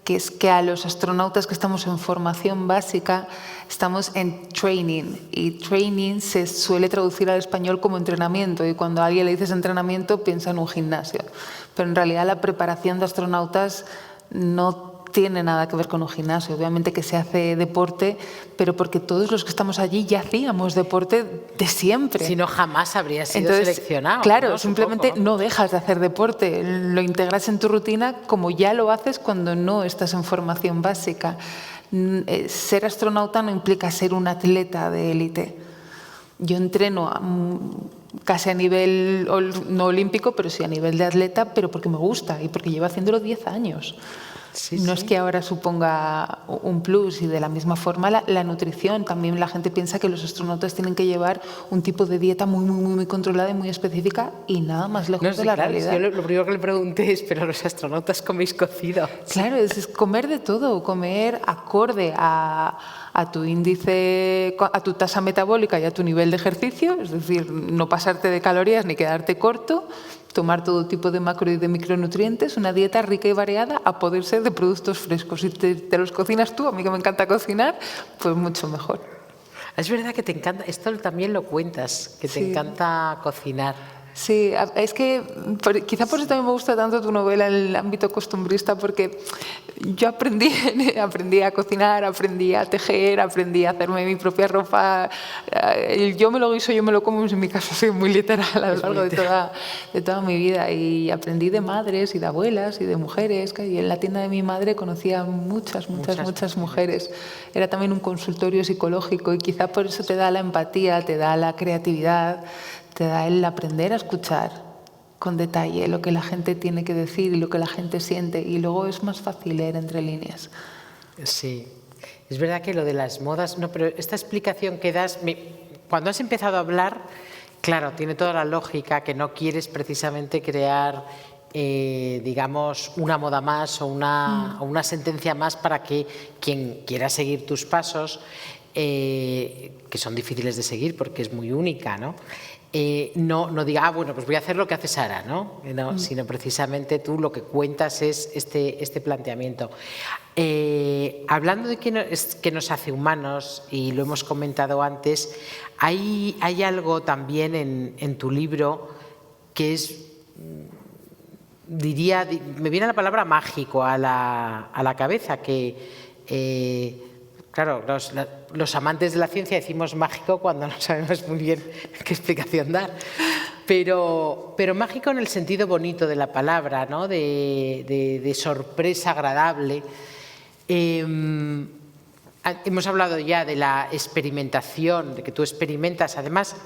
Speaker 2: que es que a los astronautas que estamos en formación básica estamos en training, y training se suele traducir al español como entrenamiento, y cuando a alguien le dices entrenamiento piensa en un gimnasio, pero en realidad la preparación de astronautas no tiene nada que ver con un gimnasio. Obviamente que se hace deporte, pero porque todos los que estamos allí ya hacíamos deporte de siempre.
Speaker 1: Si no, jamás habrías sido seleccionado.
Speaker 2: Claro,
Speaker 1: ¿no?
Speaker 2: simplemente no dejas de hacer deporte, lo integras en tu rutina como ya lo haces cuando no estás en formación básica. Ser astronauta no implica ser un atleta de élite. Yo entreno casi a nivel no olímpico, pero sí a nivel de atleta, pero porque me gusta y porque llevo haciéndolo 10 años.
Speaker 1: Sí,
Speaker 2: no es que ahora suponga un plus, y de la misma forma la nutrición. También la gente piensa que los astronautas tienen que llevar un tipo de dieta muy, muy, muy controlada y muy específica, y nada más lejos de la realidad.
Speaker 1: Yo lo primero que le pregunté es, ¿pero los astronautas coméis cocido?
Speaker 2: Claro, es comer de todo, comer acorde a tu índice, a tu tasa metabólica y a tu nivel de ejercicio, es decir, no pasarte de calorías ni quedarte corto, tomar todo tipo de macro y de micronutrientes, una dieta rica y variada, a poder ser de productos frescos. Si te los cocinas tú, a mí que me encanta cocinar, pues mucho mejor.
Speaker 1: Es verdad que te encanta, esto también lo cuentas, que te encanta cocinar.
Speaker 2: Sí, es que quizá por eso también me gusta tanto tu novela en el ámbito costumbrista, porque yo aprendí a cocinar, aprendí a tejer, aprendí a hacerme mi propia ropa. Yo me lo guiso, yo me lo como, en mi caso soy muy literal a lo largo de toda mi vida, y aprendí de madres y de abuelas y de mujeres, y en la tienda de mi madre conocía muchas mujeres. Era también un consultorio psicológico, y quizá por eso te da la empatía, te da la creatividad, te da el aprender a escuchar con detalle lo que la gente tiene que decir y lo que la gente siente, y luego es más fácil leer entre líneas.
Speaker 1: Sí, es verdad que lo de las modas, no, pero esta explicación que das, cuando has empezado a hablar, claro, tiene toda la lógica, que no quieres precisamente crear, digamos, una moda más o una sentencia más para que quien quiera seguir tus pasos, que son difíciles de seguir porque es muy única, ¿no? No diga, bueno, pues voy a hacer lo que hace Sara, ¿no? Sino precisamente tú lo que cuentas es este planteamiento. Hablando de que nos hace humanos, y lo hemos comentado antes, hay algo también en tu libro que es, diría, me viene la palabra mágico a la cabeza, que, claro, los amantes de la ciencia decimos mágico cuando no sabemos muy bien qué explicación dar, pero mágico en el sentido bonito de la palabra, ¿no? de sorpresa agradable. Hemos hablado ya de la experimentación, de que tú experimentas, además,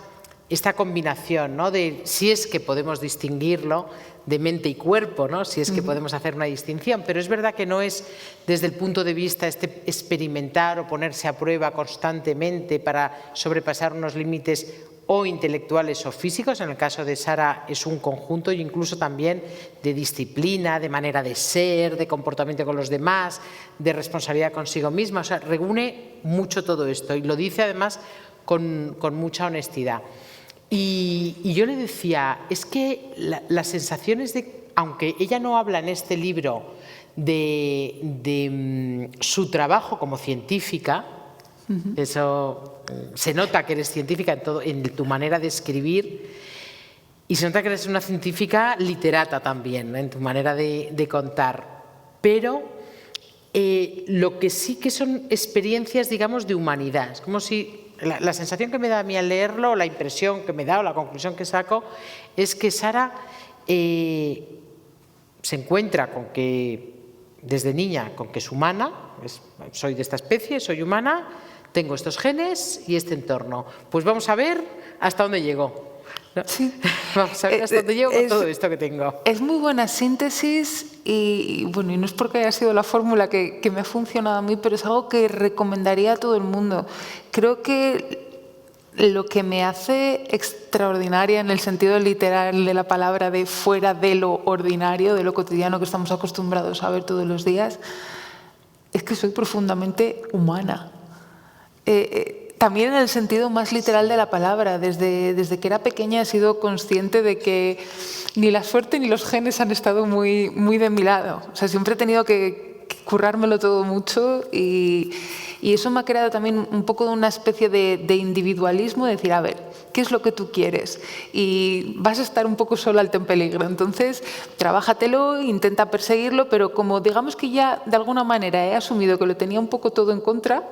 Speaker 1: esta combinación, ¿no? de si es que podemos distinguirlo de mente y cuerpo, ¿no? si es que podemos hacer una distinción, pero es verdad que no es desde el punto de vista experimentar o ponerse a prueba constantemente para sobrepasar unos límites o intelectuales o físicos. En el caso de Sara es un conjunto, e incluso también de disciplina, de manera de ser, de comportamiento con los demás, de responsabilidad consigo misma. O sea, reúne mucho todo esto y lo dice además con mucha honestidad. Y yo le decía, es que las sensaciones de, aunque ella no habla en este libro de su trabajo como científica, eso se nota que eres científica en tu manera de escribir, y se nota que eres una científica literata también, ¿no? en tu manera de contar, pero lo que sí que son experiencias, digamos, de humanidad. Es como si la sensación que me da a mí al leerlo, la impresión que me da o la conclusión que saco, es que Sara se encuentra con que, desde niña, con que es humana, soy de esta especie, soy humana, tengo estos genes y este entorno. Pues vamos a ver hasta dónde llego. ¿No? Sí. Vamos a ver hasta dónde llego con todo esto que tengo.
Speaker 2: Es muy buena síntesis y bueno, y no es porque haya sido la fórmula que me ha funcionado a mí, pero es algo que recomendaría a todo el mundo. Creo que lo que me hace extraordinaria en el sentido literal de la palabra, de fuera de lo ordinario, de lo cotidiano que estamos acostumbrados a ver todos los días, es que soy profundamente humana. También en el sentido más literal de la palabra. Desde que era pequeña he sido consciente de que ni la suerte ni los genes han estado muy, muy de mi lado. O sea, siempre he tenido que currármelo todo mucho y eso me ha creado también un poco de una especie de individualismo, de decir, a ver, ¿qué es lo que tú quieres? Y vas a estar un poco sola ante peligro. Entonces, trabájatelo, intenta perseguirlo, pero como digamos que ya de alguna manera he asumido que lo tenía un poco todo en contra,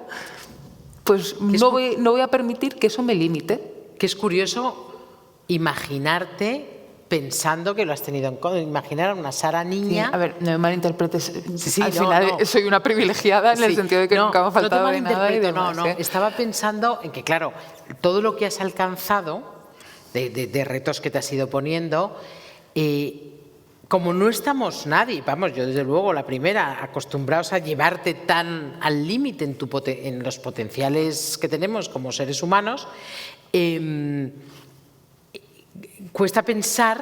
Speaker 2: pues no voy a permitir que eso me limite.
Speaker 1: Que es curioso imaginarte pensando que lo has tenido en contra, imaginar a una Sara niña.
Speaker 2: Sí, a ver, no me malinterpretes. Sí, al final soy una privilegiada en el sentido de que nunca me ha faltado de nada y demás.
Speaker 1: No. Estaba pensando en que, claro, todo lo que has alcanzado, de retos que te has ido poniendo, como no estamos nadie, vamos, yo desde luego la primera, acostumbrados a llevarte tan al límite en los potenciales que tenemos como seres humanos, cuesta pensar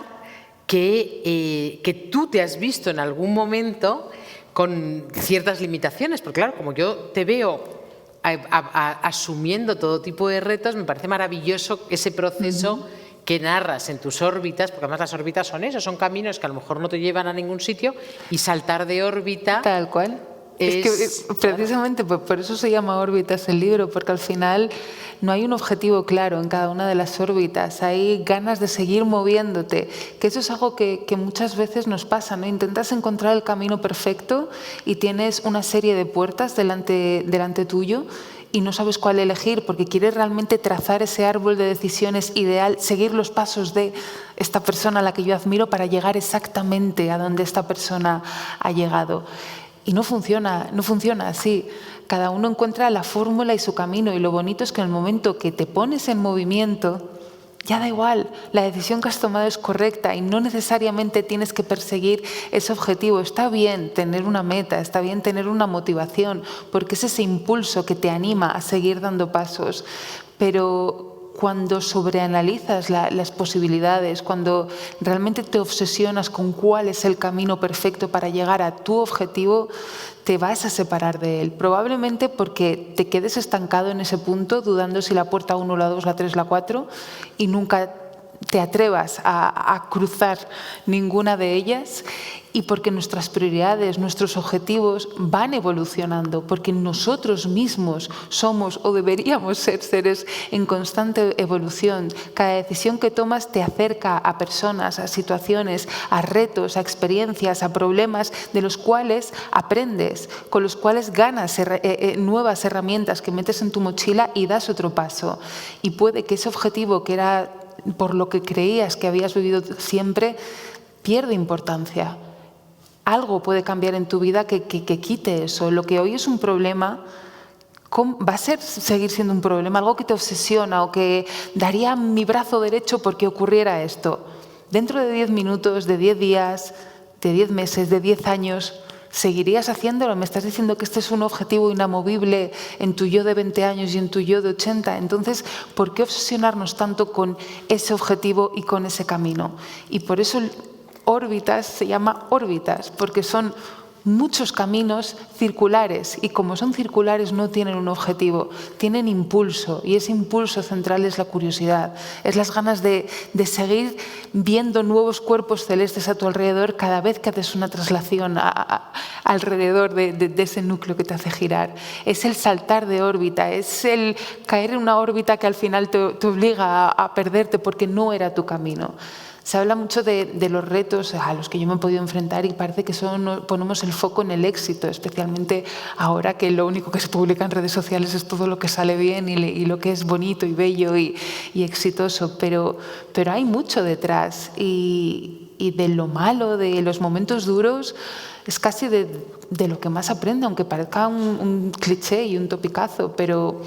Speaker 1: que tú te has visto en algún momento con ciertas limitaciones, porque claro, como yo te veo asumiendo todo tipo de retos, me parece maravilloso ese proceso que narras en tus órbitas, porque además las órbitas son eso, son caminos que a lo mejor no te llevan a ningún sitio, y saltar de órbita...
Speaker 2: Tal cual. Es que precisamente por eso se llama Órbitas el libro, porque al final no hay un objetivo claro en cada una de las órbitas, hay ganas de seguir moviéndote, que eso es algo que muchas veces nos pasa, ¿no? Intentas encontrar el camino perfecto y tienes una serie de puertas delante tuyo y no sabes cuál elegir porque quieres realmente trazar ese árbol de decisiones ideal, seguir los pasos de esta persona a la que yo admiro para llegar exactamente a donde esta persona ha llegado. Y no funciona así. Cada uno encuentra la fórmula y su camino y lo bonito es que en el momento que te pones en movimiento, ya da igual, la decisión que has tomado es correcta y no necesariamente tienes que perseguir ese objetivo. Está bien tener una meta, está bien tener una motivación, porque es ese impulso que te anima a seguir dando pasos, pero cuando sobreanalizas las posibilidades, cuando realmente te obsesionas con cuál es el camino perfecto para llegar a tu objetivo, te vas a separar de él. Probablemente porque te quedes estancado en ese punto, dudando si la puerta 1, la 2, la 3, la 4, y nunca te atrevas a cruzar ninguna de ellas, y porque nuestras prioridades, nuestros objetivos van evolucionando, porque nosotros mismos somos o deberíamos ser seres en constante evolución. Cada decisión que tomas te acerca a personas, a situaciones, a retos, a experiencias, a problemas de los cuales aprendes, con los cuales ganas nuevas herramientas que metes en tu mochila y das otro paso. Y puede que ese objetivo que era por lo que creías que habías vivido siempre pierda importancia. Algo puede cambiar en tu vida que quite eso. Lo que hoy es un problema va a seguir siendo un problema, algo que te obsesiona o que daría mi brazo derecho porque ocurriera esto. Dentro de 10 minutos, de 10 días, de 10 meses, de 10 años, ¿seguirías haciéndolo? Me estás diciendo que este es un objetivo inamovible en tu yo de 20 años y en tu yo de 80. Entonces, ¿por qué obsesionarnos tanto con ese objetivo y con ese camino? Y por eso órbitas se llama órbitas, porque son muchos caminos circulares, y como son circulares no tienen un objetivo, tienen impulso, y ese impulso central es la curiosidad, es las ganas de seguir viendo nuevos cuerpos celestes a tu alrededor cada vez que haces una traslación alrededor de ese núcleo que te hace girar. Es el saltar de órbita, es el caer en una órbita que al final te obliga a perderte porque no era tu camino. Se habla mucho de los retos a los que yo me he podido enfrentar, y parece que solo ponemos el foco en el éxito, especialmente ahora que lo único que se publica en redes sociales es todo lo que sale bien y lo que es bonito y bello y exitoso, pero hay mucho detrás, y de lo malo, de los momentos duros, es casi de lo que más aprende, aunque parezca un cliché y un topicazo, pero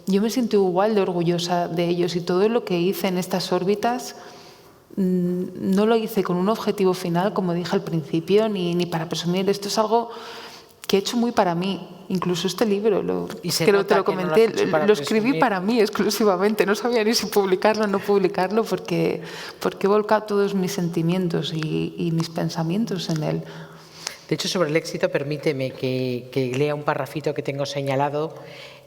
Speaker 2: yo me siento igual de orgullosa de ellos, y todo lo que hice en estas órbitas no lo hice con un objetivo final, como dije al principio, ni para presumir. Esto es algo que he hecho muy para mí. Incluso este libro, creo que te lo comenté, lo escribí para mí exclusivamente. No sabía ni si publicarlo o no publicarlo, porque he volcado todos mis sentimientos y mis pensamientos en él.
Speaker 1: De hecho, sobre el éxito, permíteme que lea un parrafito que tengo señalado,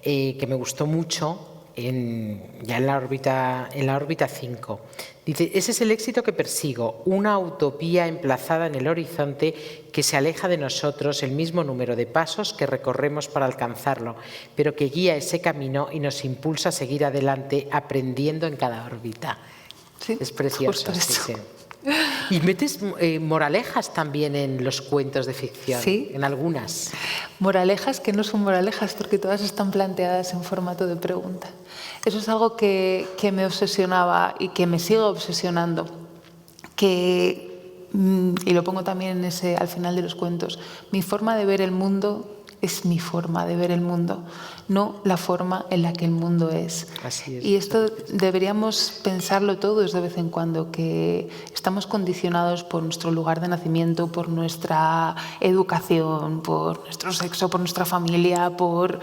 Speaker 1: que me gustó mucho, ya en la órbita 5. Dice: ese es el éxito que persigo, una utopía emplazada en el horizonte que se aleja de nosotros el mismo número de pasos que recorremos para alcanzarlo, pero que guía ese camino y nos impulsa a seguir adelante aprendiendo en cada órbita.
Speaker 2: Sí,
Speaker 1: es precioso.
Speaker 2: Justo eso.
Speaker 1: Sí. ¿Y metes moralejas también en los cuentos de ficción?
Speaker 2: Sí.
Speaker 1: En algunas.
Speaker 2: Moralejas que no son moralejas, porque todas están planteadas en formato de pregunta. Eso es algo que me obsesionaba y que me sigue obsesionando. Y lo pongo también al final de los cuentos. Mi forma de ver el mundo es mi forma de ver el mundo, no la forma en la que el mundo es.
Speaker 1: Así es.
Speaker 2: Y esto deberíamos pensarlo todos de vez en cuando, que estamos condicionados por nuestro lugar de nacimiento, por nuestra educación, por nuestro sexo, por nuestra familia, por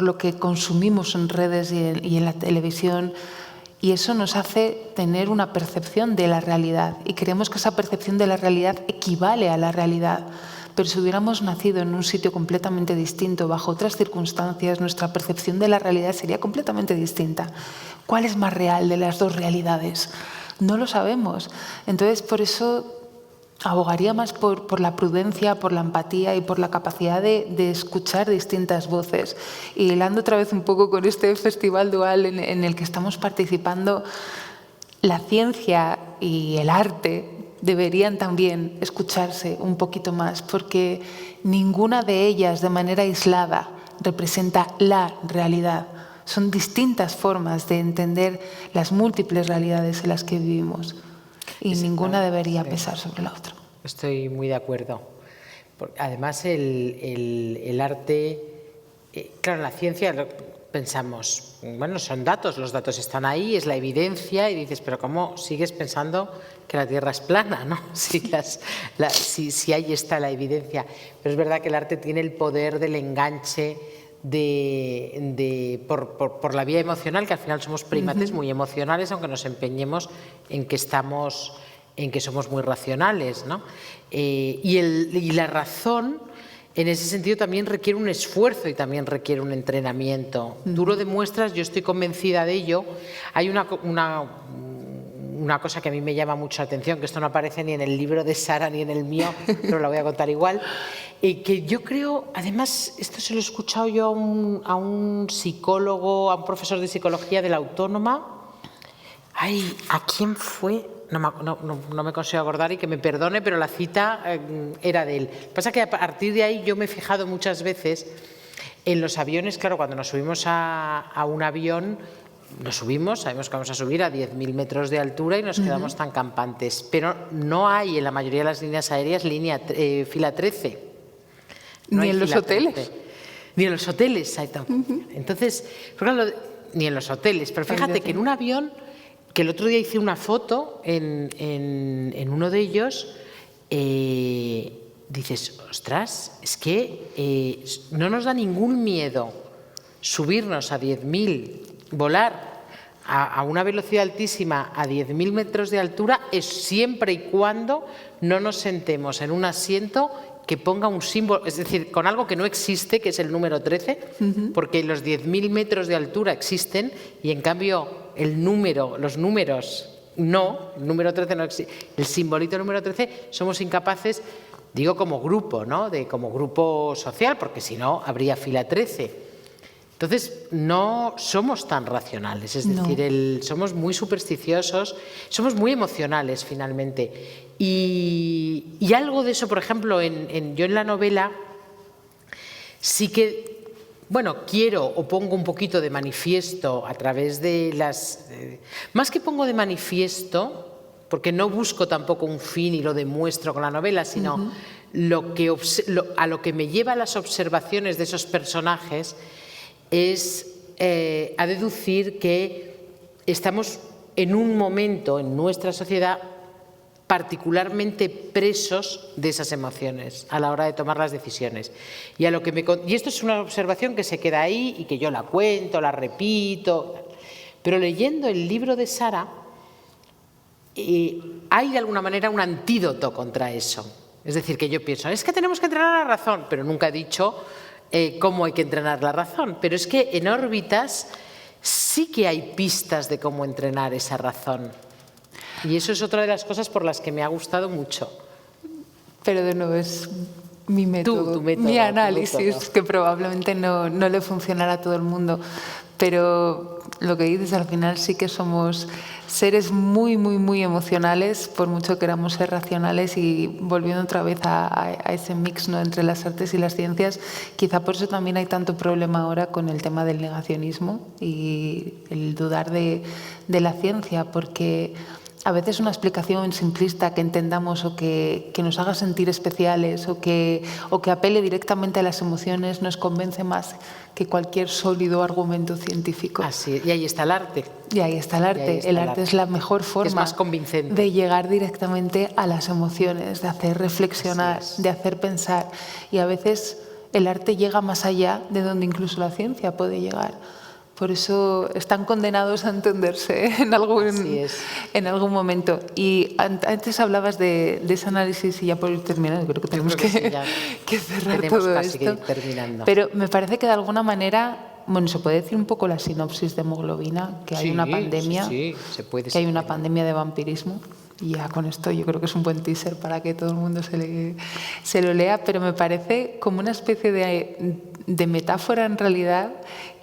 Speaker 2: lo que consumimos en redes y en la televisión. Y eso nos hace tener una percepción de la realidad, y creemos que esa percepción de la realidad equivale a la realidad. Pero si hubiéramos nacido en un sitio completamente distinto, bajo otras circunstancias, nuestra percepción de la realidad sería completamente distinta. ¿Cuál es más real de las dos realidades? No lo sabemos. Entonces, por eso abogaría más por la prudencia, por la empatía y por la capacidad de escuchar distintas voces. Y hilando otra vez un poco con este festival dual en el que estamos participando, la ciencia y el arte deberían también escucharse un poquito más, porque ninguna de ellas de manera aislada representa la realidad. Son distintas formas de entender las múltiples realidades en las que vivimos, y ninguna debería pesar sobre la otra.
Speaker 1: Estoy muy de acuerdo. Además, el arte, claro, la ciencia pensamos, bueno, son datos, los datos están ahí, es la evidencia, y dices, pero ¿cómo sigues pensando que la Tierra es plana, ¿no? Si ahí está la evidencia. Pero es verdad que el arte tiene el poder del enganche por la vía emocional, que al final somos primates muy emocionales, aunque nos empeñemos en que somos muy racionales, ¿no? Y la razón, en ese sentido, también requiere un esfuerzo y también requiere un entrenamiento. Tú lo demuestras, yo estoy convencida de ello. Hay un una cosa que a mí me llama mucho la atención, que esto no aparece ni en el libro de Sara ni en el mío, pero la voy a contar igual, que yo creo, además, esto se lo he escuchado yo a un psicólogo, a un profesor de psicología de la Autónoma. Ay, ¿a quién fue? No me consigo acordar y que me perdone, pero la cita era de él. Pasa que a partir de ahí yo me he fijado muchas veces en los aviones. Claro, cuando nos subimos a un avión, nos subimos, sabemos que vamos a subir a 10.000 metros de altura y nos quedamos tan campantes, pero no hay en la mayoría de las líneas aéreas fila 13. No
Speaker 2: ni en los hoteles.
Speaker 1: 13. Ni en los hoteles hay tampoco. Entonces, por ejemplo, ni en los hoteles, pero fíjate que en un avión, que el otro día hice una foto en uno de ellos, dices, ostras, es que no nos da ningún miedo subirnos a 10.000, volar a una velocidad altísima a 10.000 metros de altura, es siempre y cuando no nos sentemos en un asiento que ponga un símbolo, es decir, con algo que no existe, que es el número 13, porque los 10.000 metros de altura existen y en cambio los números no, el número 13 no existe, el simbolito número 13 somos incapaces, digo como grupo, ¿no? Como grupo social, porque si no habría fila 13. Entonces, no somos tan racionales, es decir, somos muy supersticiosos, somos muy emocionales finalmente. Y algo de eso, por ejemplo, yo en la novela sí que, bueno, quiero o pongo un poquito de manifiesto a través de más que pongo de manifiesto, porque no busco tampoco un fin y lo demuestro con la novela, sino a lo que me lleva las observaciones de esos personajes es a deducir que estamos en un momento en nuestra sociedad particularmente presos de esas emociones a la hora de tomar las decisiones. Y esto es una observación que se queda ahí y que yo la cuento, la repito, pero leyendo el libro de Sara hay de alguna manera un antídoto contra eso. Es decir, que yo pienso, es que tenemos que entrenar la razón, pero nunca he dicho cómo hay que entrenar la razón. Pero es que en Órbitas sí que hay pistas de cómo entrenar esa razón. Y eso es otra de las cosas por las que me ha gustado mucho.
Speaker 2: Pero de nuevo es mi método,
Speaker 1: tu método,
Speaker 2: mi análisis, que probablemente no le funcionará a todo el mundo. Pero lo que dices, al final sí que somos seres muy, muy, muy emocionales, por mucho que queramos ser racionales. Y volviendo otra vez a ese mix, ¿no?, entre las artes y las ciencias, quizá por eso también hay tanto problema ahora con el tema del negacionismo y el dudar de la ciencia, porque a veces una explicación simplista que entendamos o que nos haga sentir especiales o que apele directamente a las emociones nos convence más que cualquier sólido argumento científico.
Speaker 1: Así, y ahí está el arte.
Speaker 2: Y ahí está el arte. El arte es la mejor forma,
Speaker 1: es más convincente,
Speaker 2: de llegar directamente a las emociones, de hacer reflexionar, de hacer pensar. Y a veces el arte llega más allá de donde incluso la ciencia puede llegar. Por eso están condenados a entenderse en algún momento. Y antes hablabas de ese análisis, y ya por ir terminando, creo que tenemos que cerrar todo esto.
Speaker 1: Que ir terminando.
Speaker 2: Pero me parece que de alguna manera, bueno, se puede decir un poco la sinopsis de Hemoglobina, que hay una pandemia,
Speaker 1: se puede,
Speaker 2: que hay una pandemia de vampirismo. Y ya con esto yo creo que es un buen teaser para que todo el mundo se lo lea, pero me parece como una especie de metáfora en realidad,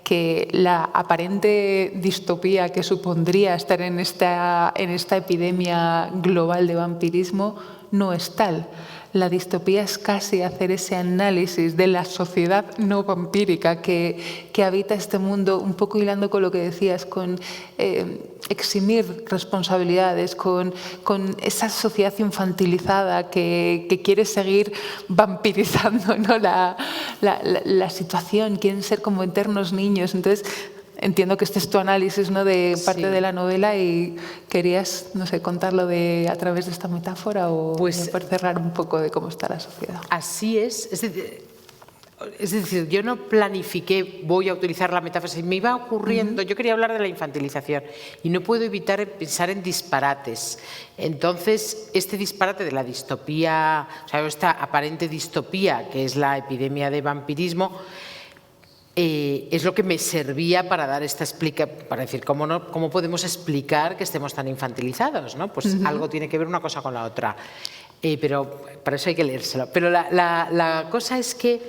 Speaker 2: que la aparente distopía que supondría estar en esta epidemia global de vampirismo no es tal. La distopía es casi hacer ese análisis de la sociedad no vampírica que habita este mundo, un poco hilando con lo que decías, con eximir responsabilidades, con esa sociedad infantilizada que quiere seguir vampirizando, ¿no?, la situación, quieren ser como eternos niños. Entonces, entiendo que este es tu análisis, ¿no?, de parte de la novela, y querías, no sé, contarlo a través de esta metáfora o por cerrar un poco de cómo está la sociedad.
Speaker 1: Así es. Es decir, yo no planifiqué, voy a utilizar la metáfora, me iba ocurriendo, yo quería hablar de la infantilización y no puedo evitar pensar en disparates. Entonces, este disparate de la distopía, o sea, esta aparente distopía que es la epidemia de vampirismo, es lo que me servía para dar para decir, ¿cómo podemos explicar que estemos tan infantilizados, ¿no? Pues algo tiene que ver una cosa con la otra. Pero para eso hay que leérselo. Pero la cosa es que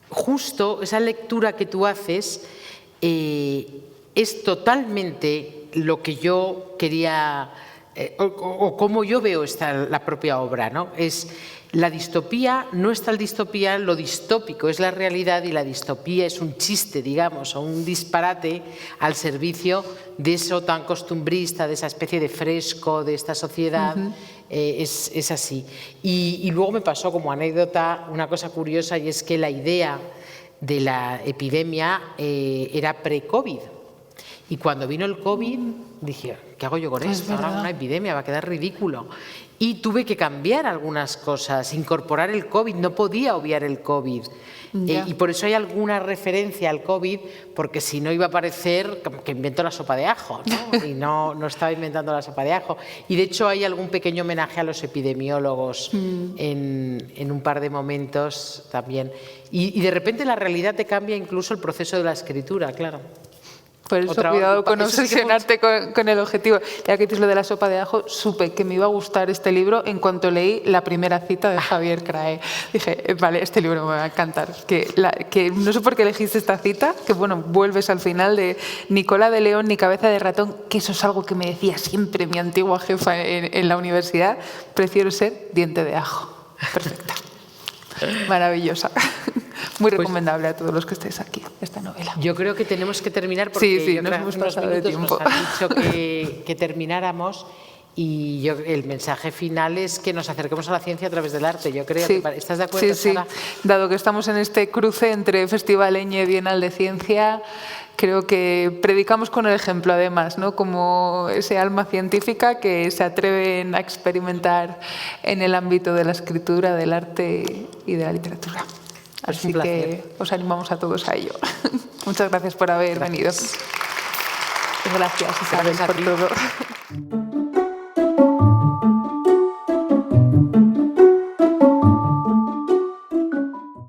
Speaker 1: justo esa lectura que tú haces es totalmente lo que yo quería, o cómo yo veo la propia obra, ¿no? Es la distopía, no es tal distopía, lo distópico es la realidad y la distopía es un chiste, digamos, o un disparate al servicio de eso tan costumbrista, de esa especie de fresco, de esta sociedad. Es así. Y luego me pasó como anécdota una cosa curiosa, y es que la idea de la epidemia era pre-COVID. Y cuando vino el COVID dije, ¿qué hago yo con esto? Ahora una epidemia va a quedar ridículo. Y tuve que cambiar algunas cosas, incorporar el COVID, no podía obviar el COVID. Y por eso hay alguna referencia al COVID, porque si no iba a parecer que invento la sopa de ajo, ¿no? Y no estaba inventando la sopa de ajo. Y de hecho hay algún pequeño homenaje a los epidemiólogos en un par de momentos también. Y de repente la realidad te cambia incluso el proceso de la escritura, claro.
Speaker 2: Por eso cuidado con obsesionarte con el objetivo. Ya que dices lo de la sopa de ajo, supe que me iba a gustar este libro en cuanto leí la primera cita de Javier Crae. Dije, vale, este libro me va a encantar. Que no sé por qué elegiste esta cita, que bueno, vuelves al final de ni cola de león ni cabeza de ratón, que eso es algo que me decía siempre mi antigua jefa en la universidad. Prefiero ser diente de ajo. Perfecta. Maravillosa. Muy recomendable a todos los que estéis aquí, esta novela.
Speaker 1: Yo creo que tenemos que terminar porque
Speaker 2: sí, nos hemos pasado de tiempo.
Speaker 1: Nos han dicho que termináramos, y el mensaje final es que nos acerquemos a la ciencia a través del arte. Yo creo que ¿estás de acuerdo, Sara?
Speaker 2: Sí. Dado que estamos en este cruce entre Festival Eñe y Bienal de Ciencia, creo que predicamos con el ejemplo, además, ¿no? Como ese alma científica que se atreven a experimentar en el ámbito de la escritura, del arte y de la literatura. Así que os animamos a todos a ello. Muchas gracias por haber venido. Gracias, Isabel, por todo.